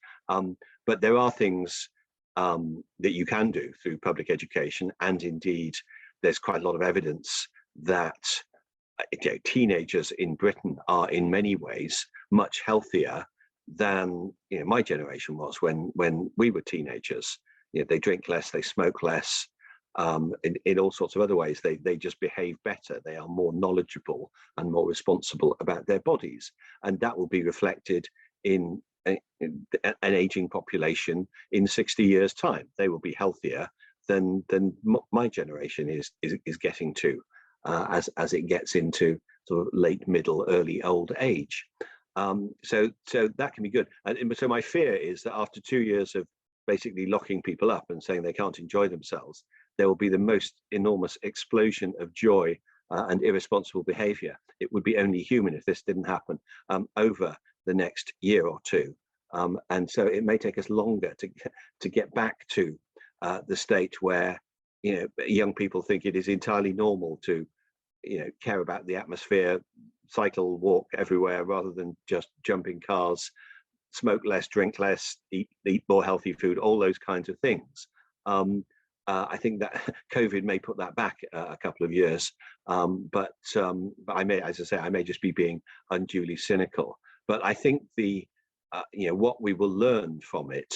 Speaker 3: But there are things that you can do through public education, and indeed, there's quite a lot of evidence that you know, teenagers in Britain are in many ways much healthier than you know, my generation was when we were teenagers. You know, they drink less, they smoke less, in all sorts of other ways. They just behave better. They are more knowledgeable and more responsible about their bodies, and that will be reflected in an aging population in 60 years' time. They will be healthier than my generation is getting to as it gets into sort of late middle, early old age. So that can be good. And so my fear is that after 2 years of basically locking people up and saying they can't enjoy themselves, there will be the most enormous explosion of joy and irresponsible behavior. It would be only human if this didn't happen over the next year or two. And so it may take us longer to get back to the state where you know, young people think it is entirely normal to you know, care about the atmosphere, cycle, walk everywhere rather than just jump in cars, smoke less, drink less, eat more healthy food, all those kinds of things. I think that COVID may put that back a couple of years, but I may, as I say, I may just be being unduly cynical. But I think the you know, what we will learn from it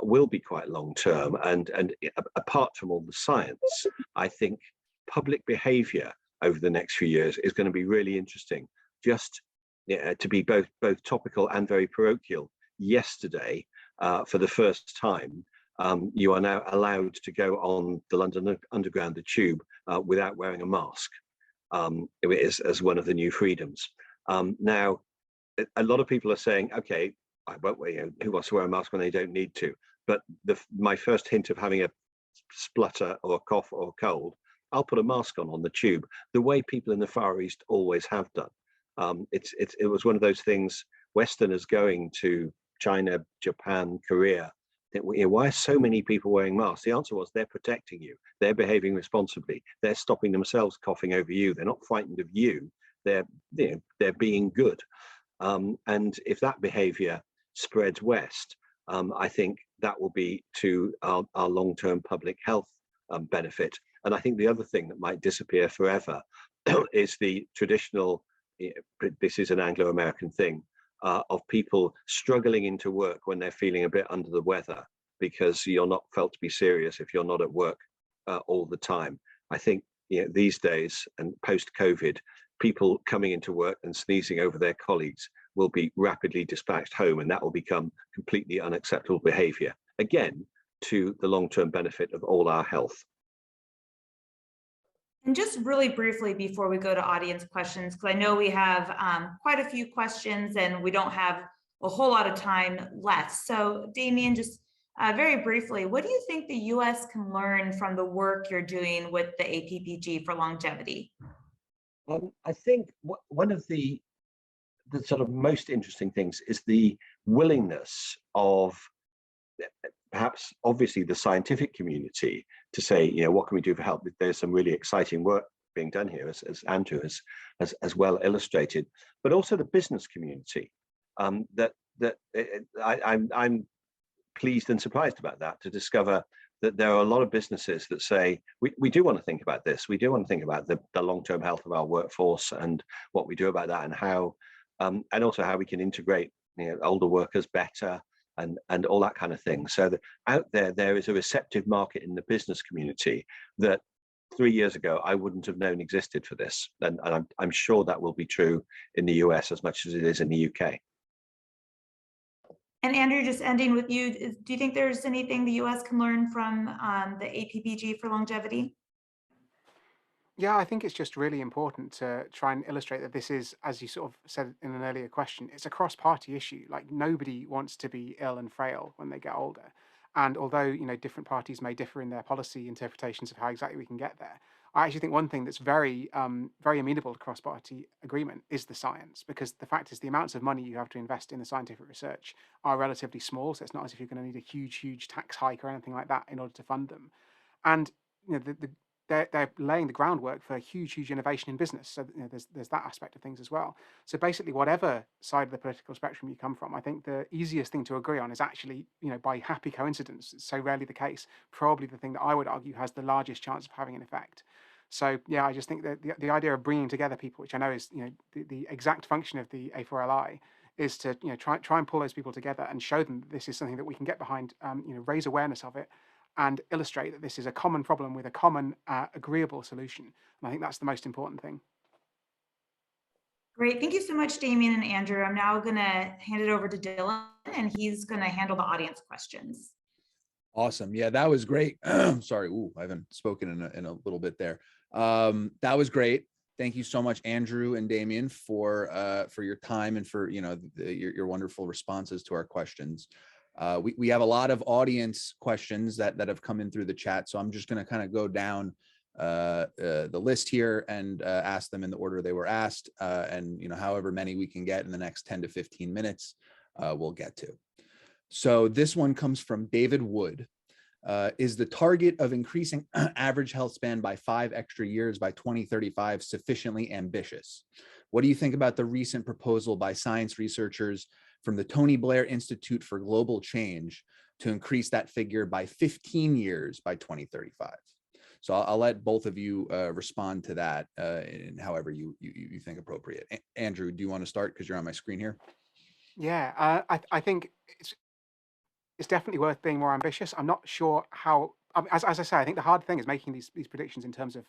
Speaker 3: will be quite long term, and apart from all the science, I think public behaviour over the next few years is going to be really interesting. Just to be both topical and very parochial. Yesterday, for the first time, you are now allowed to go on the London Underground, the tube, without wearing a mask. It is as one of the new freedoms. Now, a lot of people are saying, okay, I won't wear, you know, who wants to wear a mask when they don't need to? But my first hint of having a splutter or a cough or a cold, I'll put a mask on the tube, the way people in the Far East always have done. It was one of those things, Westerners going to China, Japan, Korea, you know, why are so many people wearing masks? The answer was they're protecting you. They're behaving responsibly. They're stopping themselves coughing over you. They're not frightened of you. They're being good. And if that behavior spreads west, I think that will be to our long-term public health benefit. And I think the other thing that might disappear forever is the traditional, this is an Anglo-American thing, of people struggling into work when they're feeling a bit under the weather because you're not felt to be serious if you're not at work all the time. I think these days and post-COVID, people coming into work and sneezing over their colleagues will be rapidly dispatched home, and that will become completely unacceptable behavior, again, to the long-term benefit of all our health.
Speaker 2: And just really briefly before we go to audience questions, because I know we have quite a few questions and we don't have a whole lot of time left. So Damian, just very briefly, what do you think the US can learn from the work you're doing with the APPG for longevity?
Speaker 3: I think one of the sort of most interesting things is the willingness of perhaps obviously the scientific community to say, what can we do for help? There's some really exciting work being done here, as Andrew has as well illustrated, but also the business community. I'm pleased and surprised about that, to discover that there are a lot of businesses that say, we do want to think about this. We do want to think about the long-term health of our workforce and what we do about that, and how, and also how we can integrate older workers better, and all that kind of thing. So that out there is a receptive market in the business community that 3 years ago I wouldn't have known existed for this. And I'm sure that will be true in the US as much as it is in the UK.
Speaker 2: And Andrew, just ending with you, do you think there's anything the US can learn from the APPG for longevity?
Speaker 4: Yeah, I think it's just really important to try and illustrate that this is, as you sort of said in an earlier question, it's a cross-party issue. Like, nobody wants to be ill and frail when they get older. And although, different parties may differ in their policy interpretations of how exactly we can get there, I actually think one thing that's very, very amenable to cross-party agreement is the science, because the fact is the amounts of money you have to invest in the scientific research are relatively small. So it's not as if you're going to need a huge, huge tax hike or anything like that in order to fund them. And they're laying the groundwork for huge, huge innovation in business. So there's that aspect of things as well. So basically, whatever side of the political spectrum you come from, I think the easiest thing to agree on is actually, by happy coincidence, it's so rarely the case, probably the thing that I would argue has the largest chance of having an effect. So yeah, I just think that the idea of bringing together people, which I know is the exact function of the A4LI, is to try and pull those people together and show them that this is something that we can get behind, raise awareness of it, and illustrate that this is a common problem with a common agreeable solution. And I think that's the most important thing.
Speaker 2: Great. Thank you so much, Damian and Andrew. I'm now going to hand it over to Dylan, and he's going to handle the audience questions.
Speaker 1: Awesome. Yeah, that was great. Sorry. Ooh, I haven't spoken in a little bit there. That was great. Thank you so much, Andrew and Damian, for your time and for your wonderful responses to our questions. We have a lot of audience questions that have come in through the chat, so I'm just going to kind of go down the list here and ask them in the order they were asked, and however many we can get in the next 10 to 15 minutes, we'll get to. So this one comes from David Wood. Is the target of increasing average health span by 5 extra years by 2035 sufficiently ambitious? What do you think about the recent proposal by science researchers from the Tony Blair Institute for Global Change to increase that figure by 15 years by 2035? So I'll let both of you respond to that in however you think appropriate. Andrew, do you want to start because you're on my screen here?
Speaker 4: Yeah, I think it's definitely worth being more ambitious. I'm not sure how, as I say, I think the hard thing is making these predictions in terms of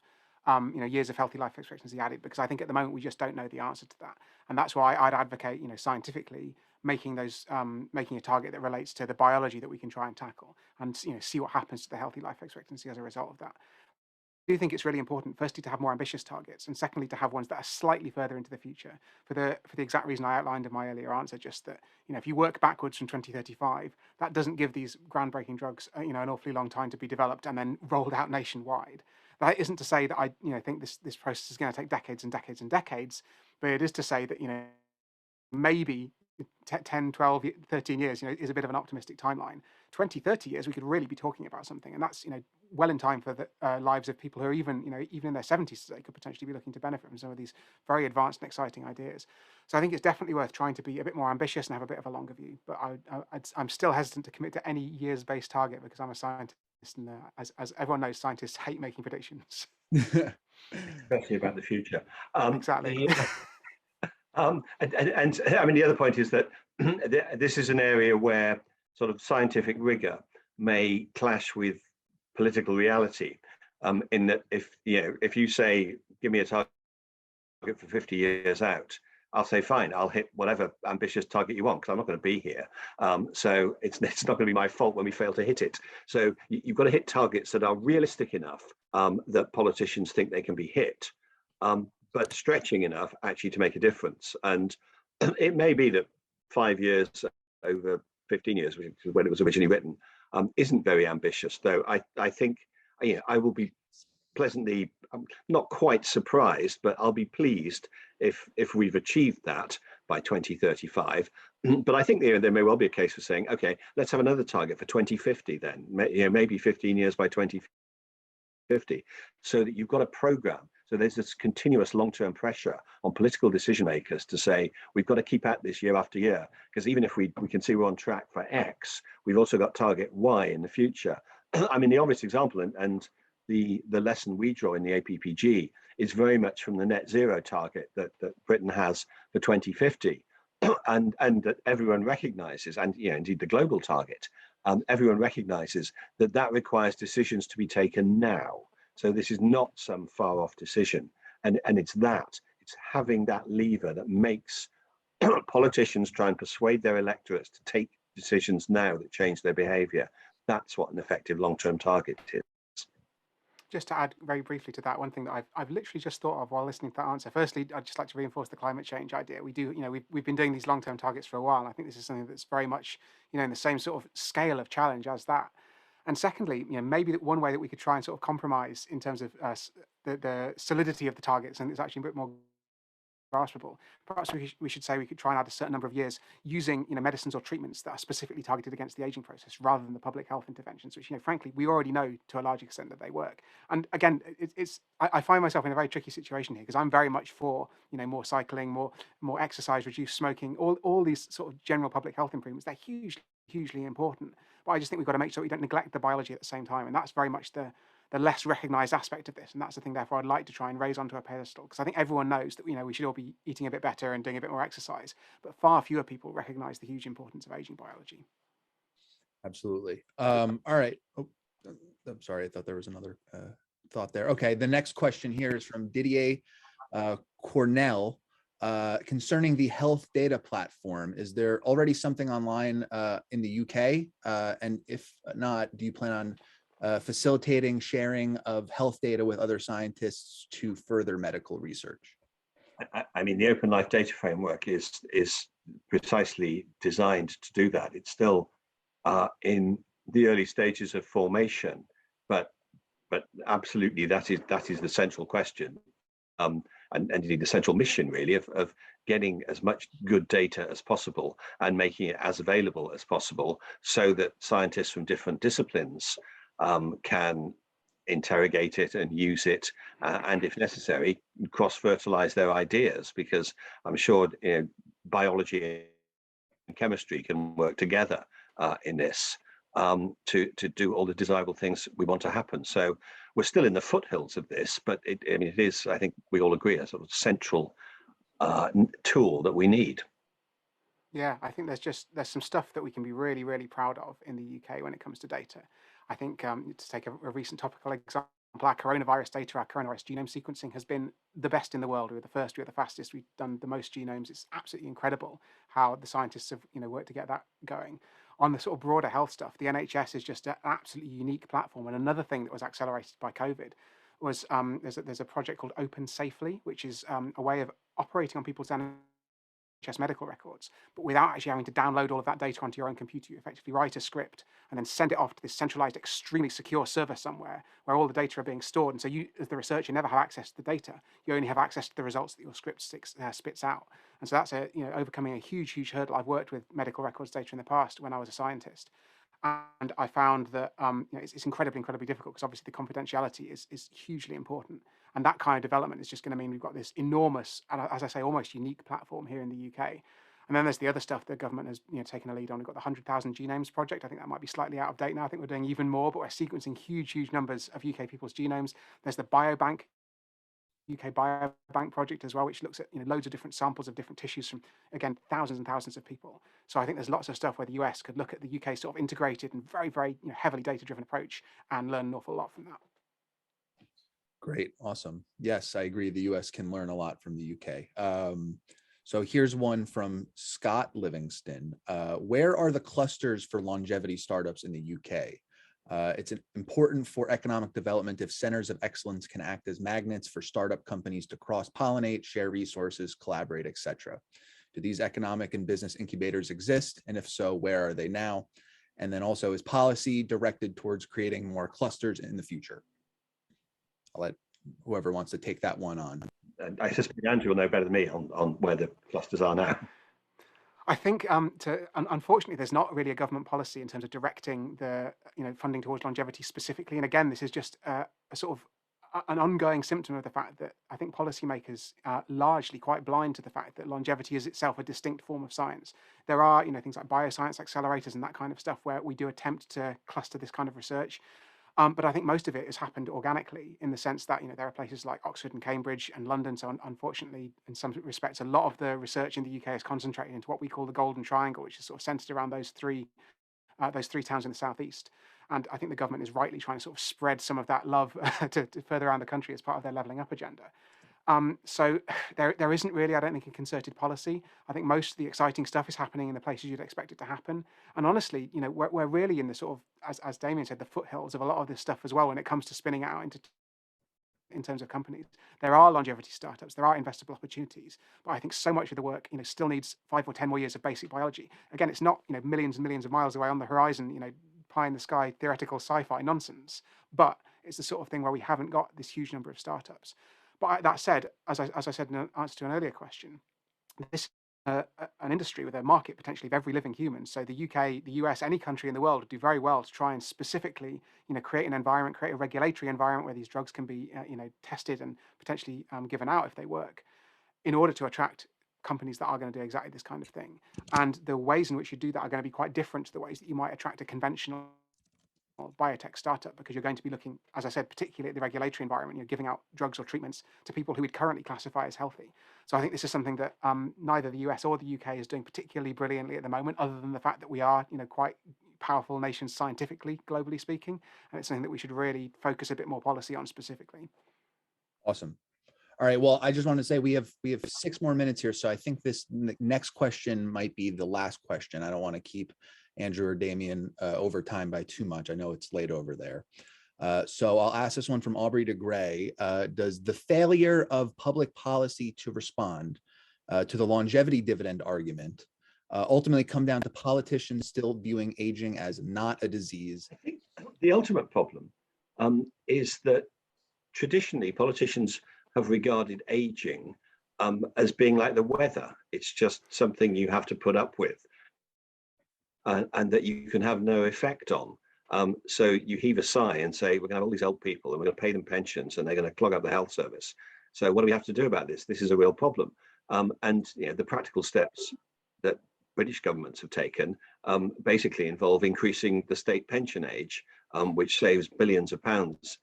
Speaker 4: years of healthy life expectancy added, because I think at the moment we just don't know the answer to that. And that's why I'd advocate, scientifically making a target that relates to the biology that we can try and tackle, and see what happens to the healthy life expectancy as a result of that. I do think it's really important, firstly, to have more ambitious targets, and secondly, to have ones that are slightly further into the future, for the exact reason I outlined in my earlier answer, just that if you work backwards from 2035, that doesn't give these groundbreaking drugs an awfully long time to be developed and then rolled out nationwide. That isn't to say that I think this process is going to take decades and decades and decades, but it is to say that maybe 10, 12, 13 years is a bit of an optimistic timeline. 20, 30 years, we could really be talking about something, and that's well in time for the lives of people who are even in their 70s today could potentially be looking to benefit from some of these very advanced and exciting ideas. So I think it's definitely worth trying to be a bit more ambitious and have a bit of a longer view, but I'm still hesitant to commit to any years-based target because I'm a scientist, and as everyone knows, scientists hate making predictions.
Speaker 3: Especially about the future.
Speaker 4: Exactly.
Speaker 3: And I mean, the other point is that this is an area where sort of scientific rigor may clash with political reality. In that, if you say, give me a target for 50 years out, I'll say, fine, I'll hit whatever ambitious target you want because I'm not going to be here. So it's not going to be my fault when we fail to hit it. So you've got to hit targets that are realistic enough that politicians think they can be hit, but stretching enough actually to make a difference. And it may be that 5 years over 15 years, which is when it was originally written, isn't very ambitious, though I think I will be pleasantly, not quite surprised, but I'll be pleased if we've achieved that by 2035. But I think there may well be a case for saying, okay, let's have another target for 2050 then, maybe 15 years by 2050, so that you've got a program. So there's this continuous long-term pressure on political decision makers to say, we've got to keep at this year after year, because even if we can see we're on track for X, we've also got target Y in the future. I mean, the obvious example, and the lesson we draw in the APPG is very much from the net zero target that Britain has for 2050, and that everyone recognizes, and indeed the global target, everyone recognizes that requires decisions to be taken now. So this is not some far off decision, and it's having that lever that makes politicians try and persuade their electorates to take decisions now that change their behavior. That's what an effective long-term target is.
Speaker 4: Just to add very briefly to that, one thing that I've literally just thought of while listening to that answer. Firstly, I'd just like to reinforce the climate change idea. We do, we've been doing these long-term targets for a while. And I think this is something that's very much, in the same sort of scale of challenge as that. And secondly, maybe that one way that we could try and sort of compromise in terms of the solidity of the targets, and it's actually a bit more graspable. Perhaps we should say we could try and add a certain number of years using medicines or treatments that are specifically targeted against the aging process rather than the public health interventions, which frankly we already know to a large extent that they work. And again, I find myself in a very tricky situation here because I'm very much for more cycling, more exercise, reduced smoking, all these sort of general public health improvements. They're hugely important, but I just think we've got to make sure we don't neglect the biology at the same time, and that's very much the less recognized aspect of this. And that's the thing, therefore, I'd like to try and raise onto a pedestal, because I think everyone knows that, we should all be eating a bit better and doing a bit more exercise, but far fewer people recognize the huge importance of aging biology.
Speaker 1: Absolutely. All right. Oh, I'm sorry. I thought there was another thought there. Okay. The next question here is from Didier Cornell concerning the health data platform. Is there already something online in the UK? And if not, do you plan on facilitating sharing of health data with other scientists to further medical research?
Speaker 3: I mean, the Open Life Data Framework is precisely designed to do that. It's still in the early stages of formation, but absolutely that is the central question, and indeed the central mission, really, of getting as much good data as possible and making it as available as possible, so that scientists from different disciplines can interrogate it and use it, and if necessary, cross-fertilize their ideas, because I'm sure biology and chemistry can work together in this to do all the desirable things we want to happen. So we're still in the foothills of this, but it is, I think we all agree, a sort of central tool that we need.
Speaker 4: Yeah, I think there's some stuff that we can be really, really proud of in the UK when it comes to data. I think to take a recent topical example, our coronavirus data, our coronavirus genome sequencing has been the best in the world. We're the first, we're the fastest, we've done the most genomes. It's absolutely incredible how the scientists have worked to get that going. On the sort of broader health stuff, the NHS is just an absolutely unique platform. And another thing that was accelerated by COVID was there's a project called Open Safely, which is a way of operating on people's NHS medical records, but without actually having to download all of that data onto your own computer. You effectively write a script and then send it off to this centralized, extremely secure server somewhere where all the data are being stored. And so you, as the researcher, never have access to the data. You only have access to the results that your script spits out. And so that's overcoming a huge hurdle. I've worked with medical records data in the past when I was a scientist. And I found that it's incredibly difficult, because obviously the confidentiality is hugely important. And that kind of development is just going to mean we've got this enormous, and as I say, almost unique platform here in the UK. And then there's the other stuff the government has taken a lead on. We've got the 100,000 genomes project. I think that might be slightly out of date now. I think we're doing even more, but we're sequencing huge numbers of UK people's genomes. There's the biobank UK Biobank project as well, which looks at loads of different samples of different tissues from, again, thousands and thousands of people. So I think there's lots of stuff where the US could look at the UK sort of integrated and very, very heavily data-driven approach and learn an awful lot from that.
Speaker 1: Great. Awesome. Yes, I agree. The US can learn a lot from the UK. So here's one from Scott Livingston. Where are the clusters for longevity startups in the UK? It's important for economic development if centers of excellence can act as magnets for startup companies to cross-pollinate, share resources, collaborate, etc. Do these economic and business incubators exist? And if so, where are they now? And then also, is policy directed towards creating more clusters in the future? I'll let whoever wants to take that one on.
Speaker 3: I suspect Andrew will know better than me on where the clusters are now.
Speaker 4: I think unfortunately, there's not really a government policy in terms of directing the funding towards longevity specifically. And again, this is just a sort of an ongoing symptom of the fact that I think policymakers are largely quite blind to the fact that longevity is itself a distinct form of science. There are things like bioscience accelerators and that kind of stuff where we do attempt to cluster this kind of research. But I think most of it has happened organically in the sense that there are places like Oxford and Cambridge and London. So unfortunately, in some respects, a lot of the research in the UK is concentrated into what we call the Golden Triangle, which is sort of centered around those three towns in the southeast. And I think the government is rightly trying to sort of spread some of that love to further around the country as part of their levelling up agenda. So there isn't really, I don't think, a concerted policy. I think most of the exciting stuff is happening in the places you'd expect it to happen. And honestly, we're really in the sort of, as Damian said, the foothills of a lot of this stuff as well when it comes to spinning it out in terms of companies. There are longevity startups, there are investable opportunities, but I think so much of the work, still needs 5 or 10 more years of basic biology. Again, it's not, millions and millions of miles away on the horizon, pie in the sky, theoretical sci-fi nonsense, but it's the sort of thing where we haven't got this huge number of startups. But that said, as I said in answer to an earlier question, this is an industry with a market potentially of every living human. So the UK, the US, any country in the world would do very well to try and specifically, create an environment, create a regulatory environment where these drugs can be, tested and potentially given out if they work, in order to attract companies that are going to do exactly this kind of thing. And the ways in which you do that are going to be quite different to the ways that you might attract a conventional biotech startup, because you're going to be looking, as I said, particularly at the regulatory environment. You're giving out drugs or treatments to people who would currently classify as healthy. So I think this is something that neither the US or the UK is doing particularly brilliantly at the moment, other than the fact that we are, quite powerful nations scientifically, globally speaking, and it's something that we should really focus a bit more policy on specifically.
Speaker 1: Awesome. All right. Well, I just want to say we have 6 more minutes here, so I think this next question might be the last question. I don't want to keep Andrew or Damian over time by too much. I know it's late over there. So I'll ask this one from Aubrey de Grey. Does the failure of public policy to respond to the longevity dividend argument ultimately come down to politicians still viewing aging as not a disease?
Speaker 3: I think the ultimate problem is that traditionally politicians have regarded aging as being like the weather. It's just something you have to put up with. And that you can have no effect on. So you heave a sigh and say, we're going to have all these old people and we're going to pay them pensions and they're going to clog up the health service. So what do we have to do about this? This is a real problem. And the practical steps that British governments have taken basically involve increasing the state pension age, which saves billions of pounds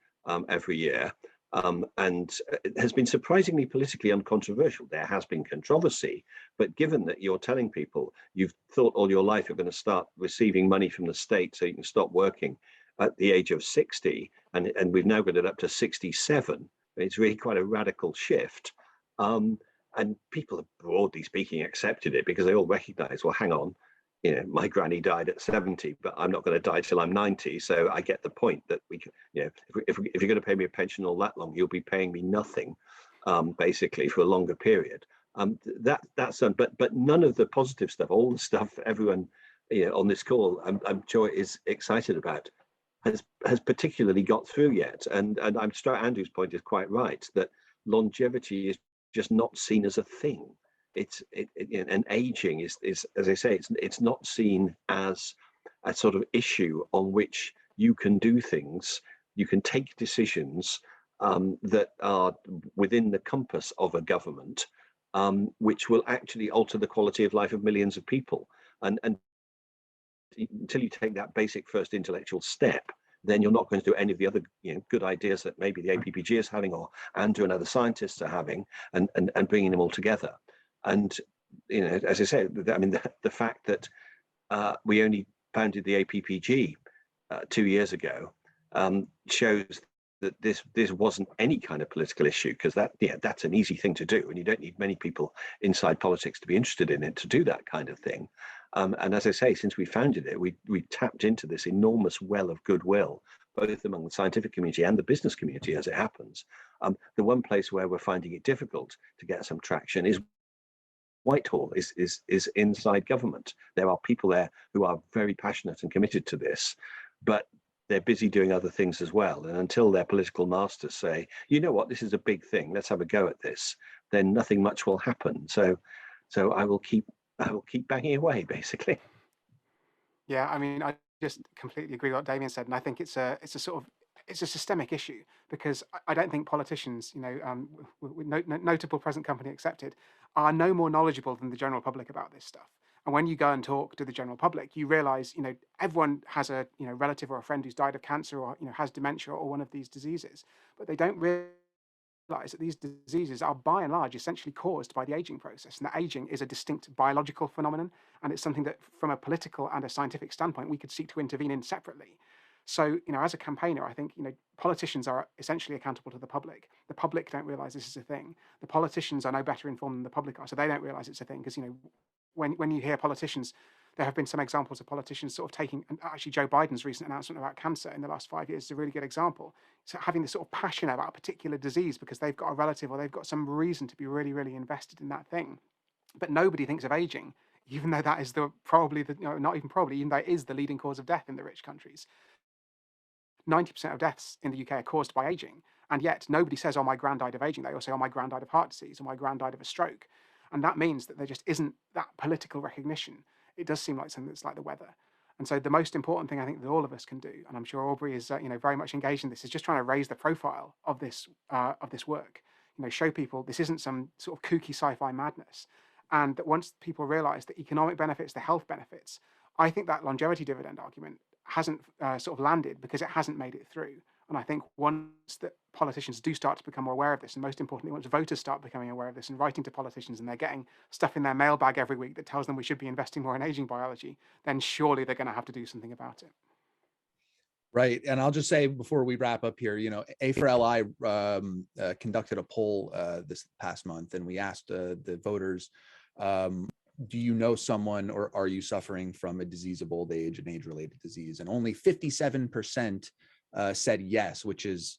Speaker 3: every year. And it has been surprisingly politically uncontroversial. There has been controversy, but given that you're telling people you've thought all your life you're going to start receiving money from the state so you can stop working at the age of 60, and we've now got it up to 67, it's really quite a radical shift. And people have, broadly speaking, accepted it because they all recognize, well, hang on, my granny died at 70, but I'm not going to die till I'm 90. So I get the point that we can, if you're going to pay me a pension all that long, you'll be paying me nothing, basically, for a longer period. That's but none of the positive stuff, all the stuff everyone on this call, I'm sure is excited about, has particularly got through yet. And I'm sure Andrew's point is quite right, that longevity is just not seen as a thing. And aging is, as I say, it's not seen as a sort of issue on which you can do things, you can take decisions that are within the compass of a government, which will actually alter the quality of life of millions of people. And until you take that basic first intellectual step, then you're not going to do any of the other good ideas that maybe the APPG is having, or Andrew and other scientists are having, and bringing them all together. And as I say, I mean, the fact that we only founded the APPG 2 years ago shows that this wasn't any kind of political issue, because that's an easy thing to do, and you don't need many people inside politics to be interested in it to do that kind of thing. And as I say, since we founded it, we tapped into this enormous well of goodwill, both among the scientific community and the business community, as it happens. The one place where we're finding it difficult to get some traction is Whitehall, is inside government. There are people there who are very passionate and committed to this, but they're busy doing other things as well. And until their political masters say, you know what, this is a big thing, let's have a go at this, then nothing much will happen. So I will keep banging away, basically.
Speaker 4: Yeah, I mean, I just completely agree with what Damien said, and I think it's a systemic issue, because I don't think politicians, notable present company accepted, are no more knowledgeable than the general public about this stuff. And when you go and talk to the general public, you realize, everyone has a relative or a friend who's died of cancer, or has dementia or one of these diseases, but they don't realize that these diseases are by and large essentially caused by the aging process, and that aging is a distinct biological phenomenon, and it's something that from a political and a scientific standpoint we could seek to intervene in separately. So, as a campaigner, I think, politicians are essentially accountable to the public. The public don't realize this is a thing. The politicians are no better informed than the public are, so they don't realize it's a thing. Because, when you hear politicians, there have been some examples of politicians sort of taking, and actually Joe Biden's recent announcement about cancer in the last 5 years is a really good example. So having this sort of passion about a particular disease because they've got a relative or they've got some reason to be really, really invested in that thing. But nobody thinks of aging, even though that is not even probably, even though it is the leading cause of death in the rich countries. 90% of deaths in the UK are caused by aging, and yet nobody says, oh, my grand died of aging. They all say, oh, my grand died of heart disease, or my grand died of a stroke. And that means that there just isn't that political recognition. It does seem like something that's like the weather. And so the most important thing I think that all of us can do, and I'm sure Aubrey is very much engaged in this, is just trying to raise the profile of this work. Show people this isn't some sort of kooky sci-fi madness, and that once people realise the economic benefits, the health benefits, I think that longevity dividend argument hasn't sort of landed because it hasn't made it through. And I think once that politicians do start to become more aware of this, and most importantly, once voters start becoming aware of this and writing to politicians, and they're getting stuff in their mailbag every week that tells them we should be investing more in aging biology, then surely they're going to have to do something about it.
Speaker 1: Right. And I'll just say before we wrap up here, A4LI conducted a poll this past month, and we asked the voters, do you know someone, or are you suffering from a disease of old age, an age-related disease? And only 57% said yes, which is,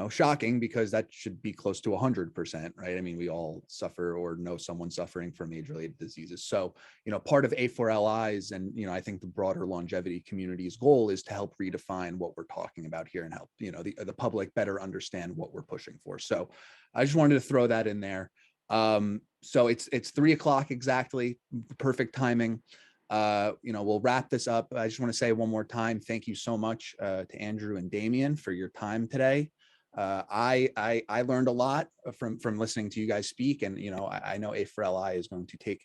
Speaker 1: shocking, because that should be close to 100%, right? I mean, we all suffer or know someone suffering from age-related diseases. So, part of A4LI's and, I think the broader longevity community's goal is to help redefine what we're talking about here and help, the public better understand what we're pushing for. So I just wanted to throw that in there. So it's 3:00 exactly, perfect timing. We'll wrap this up. I just want to say one more time, thank you so much to Andrew and Damian for your time today. I learned a lot from listening to you guys speak, and I know A4LI is going to take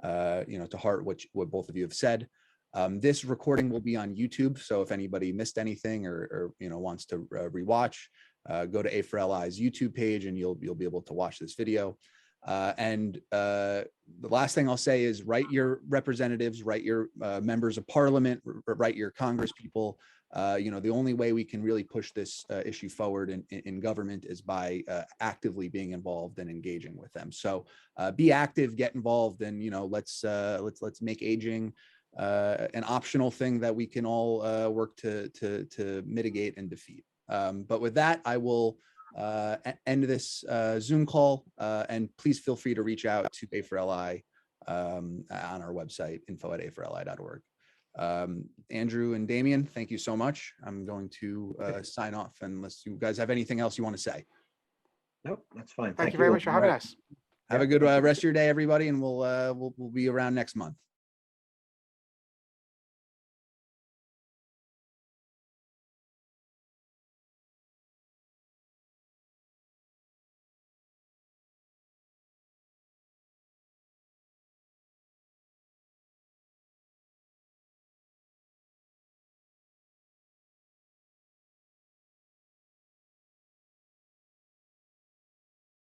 Speaker 1: to heart what both of you have said. This recording will be on YouTube, so if anybody missed anything or wants to rewatch, go to A4LI's YouTube page and you'll be able to watch this video. And the last thing I'll say is write your representatives, write your members of parliament, write your Congress people. The only way we can really push this issue forward in government is by actively being involved and engaging with them. So be active, get involved, and let's make aging an optional thing that we can all work to mitigate and defeat. But with that, I will end this Zoom call, and please feel free to reach out to A4LI on our website, info@a4li.org. Andrew and Damian, thank you so much. I'm going to sign off unless you guys have anything else you want to say.
Speaker 3: No, that's fine.
Speaker 4: Thank you very much for having us.
Speaker 1: Have a good rest of your day, everybody, and we'll be around next month.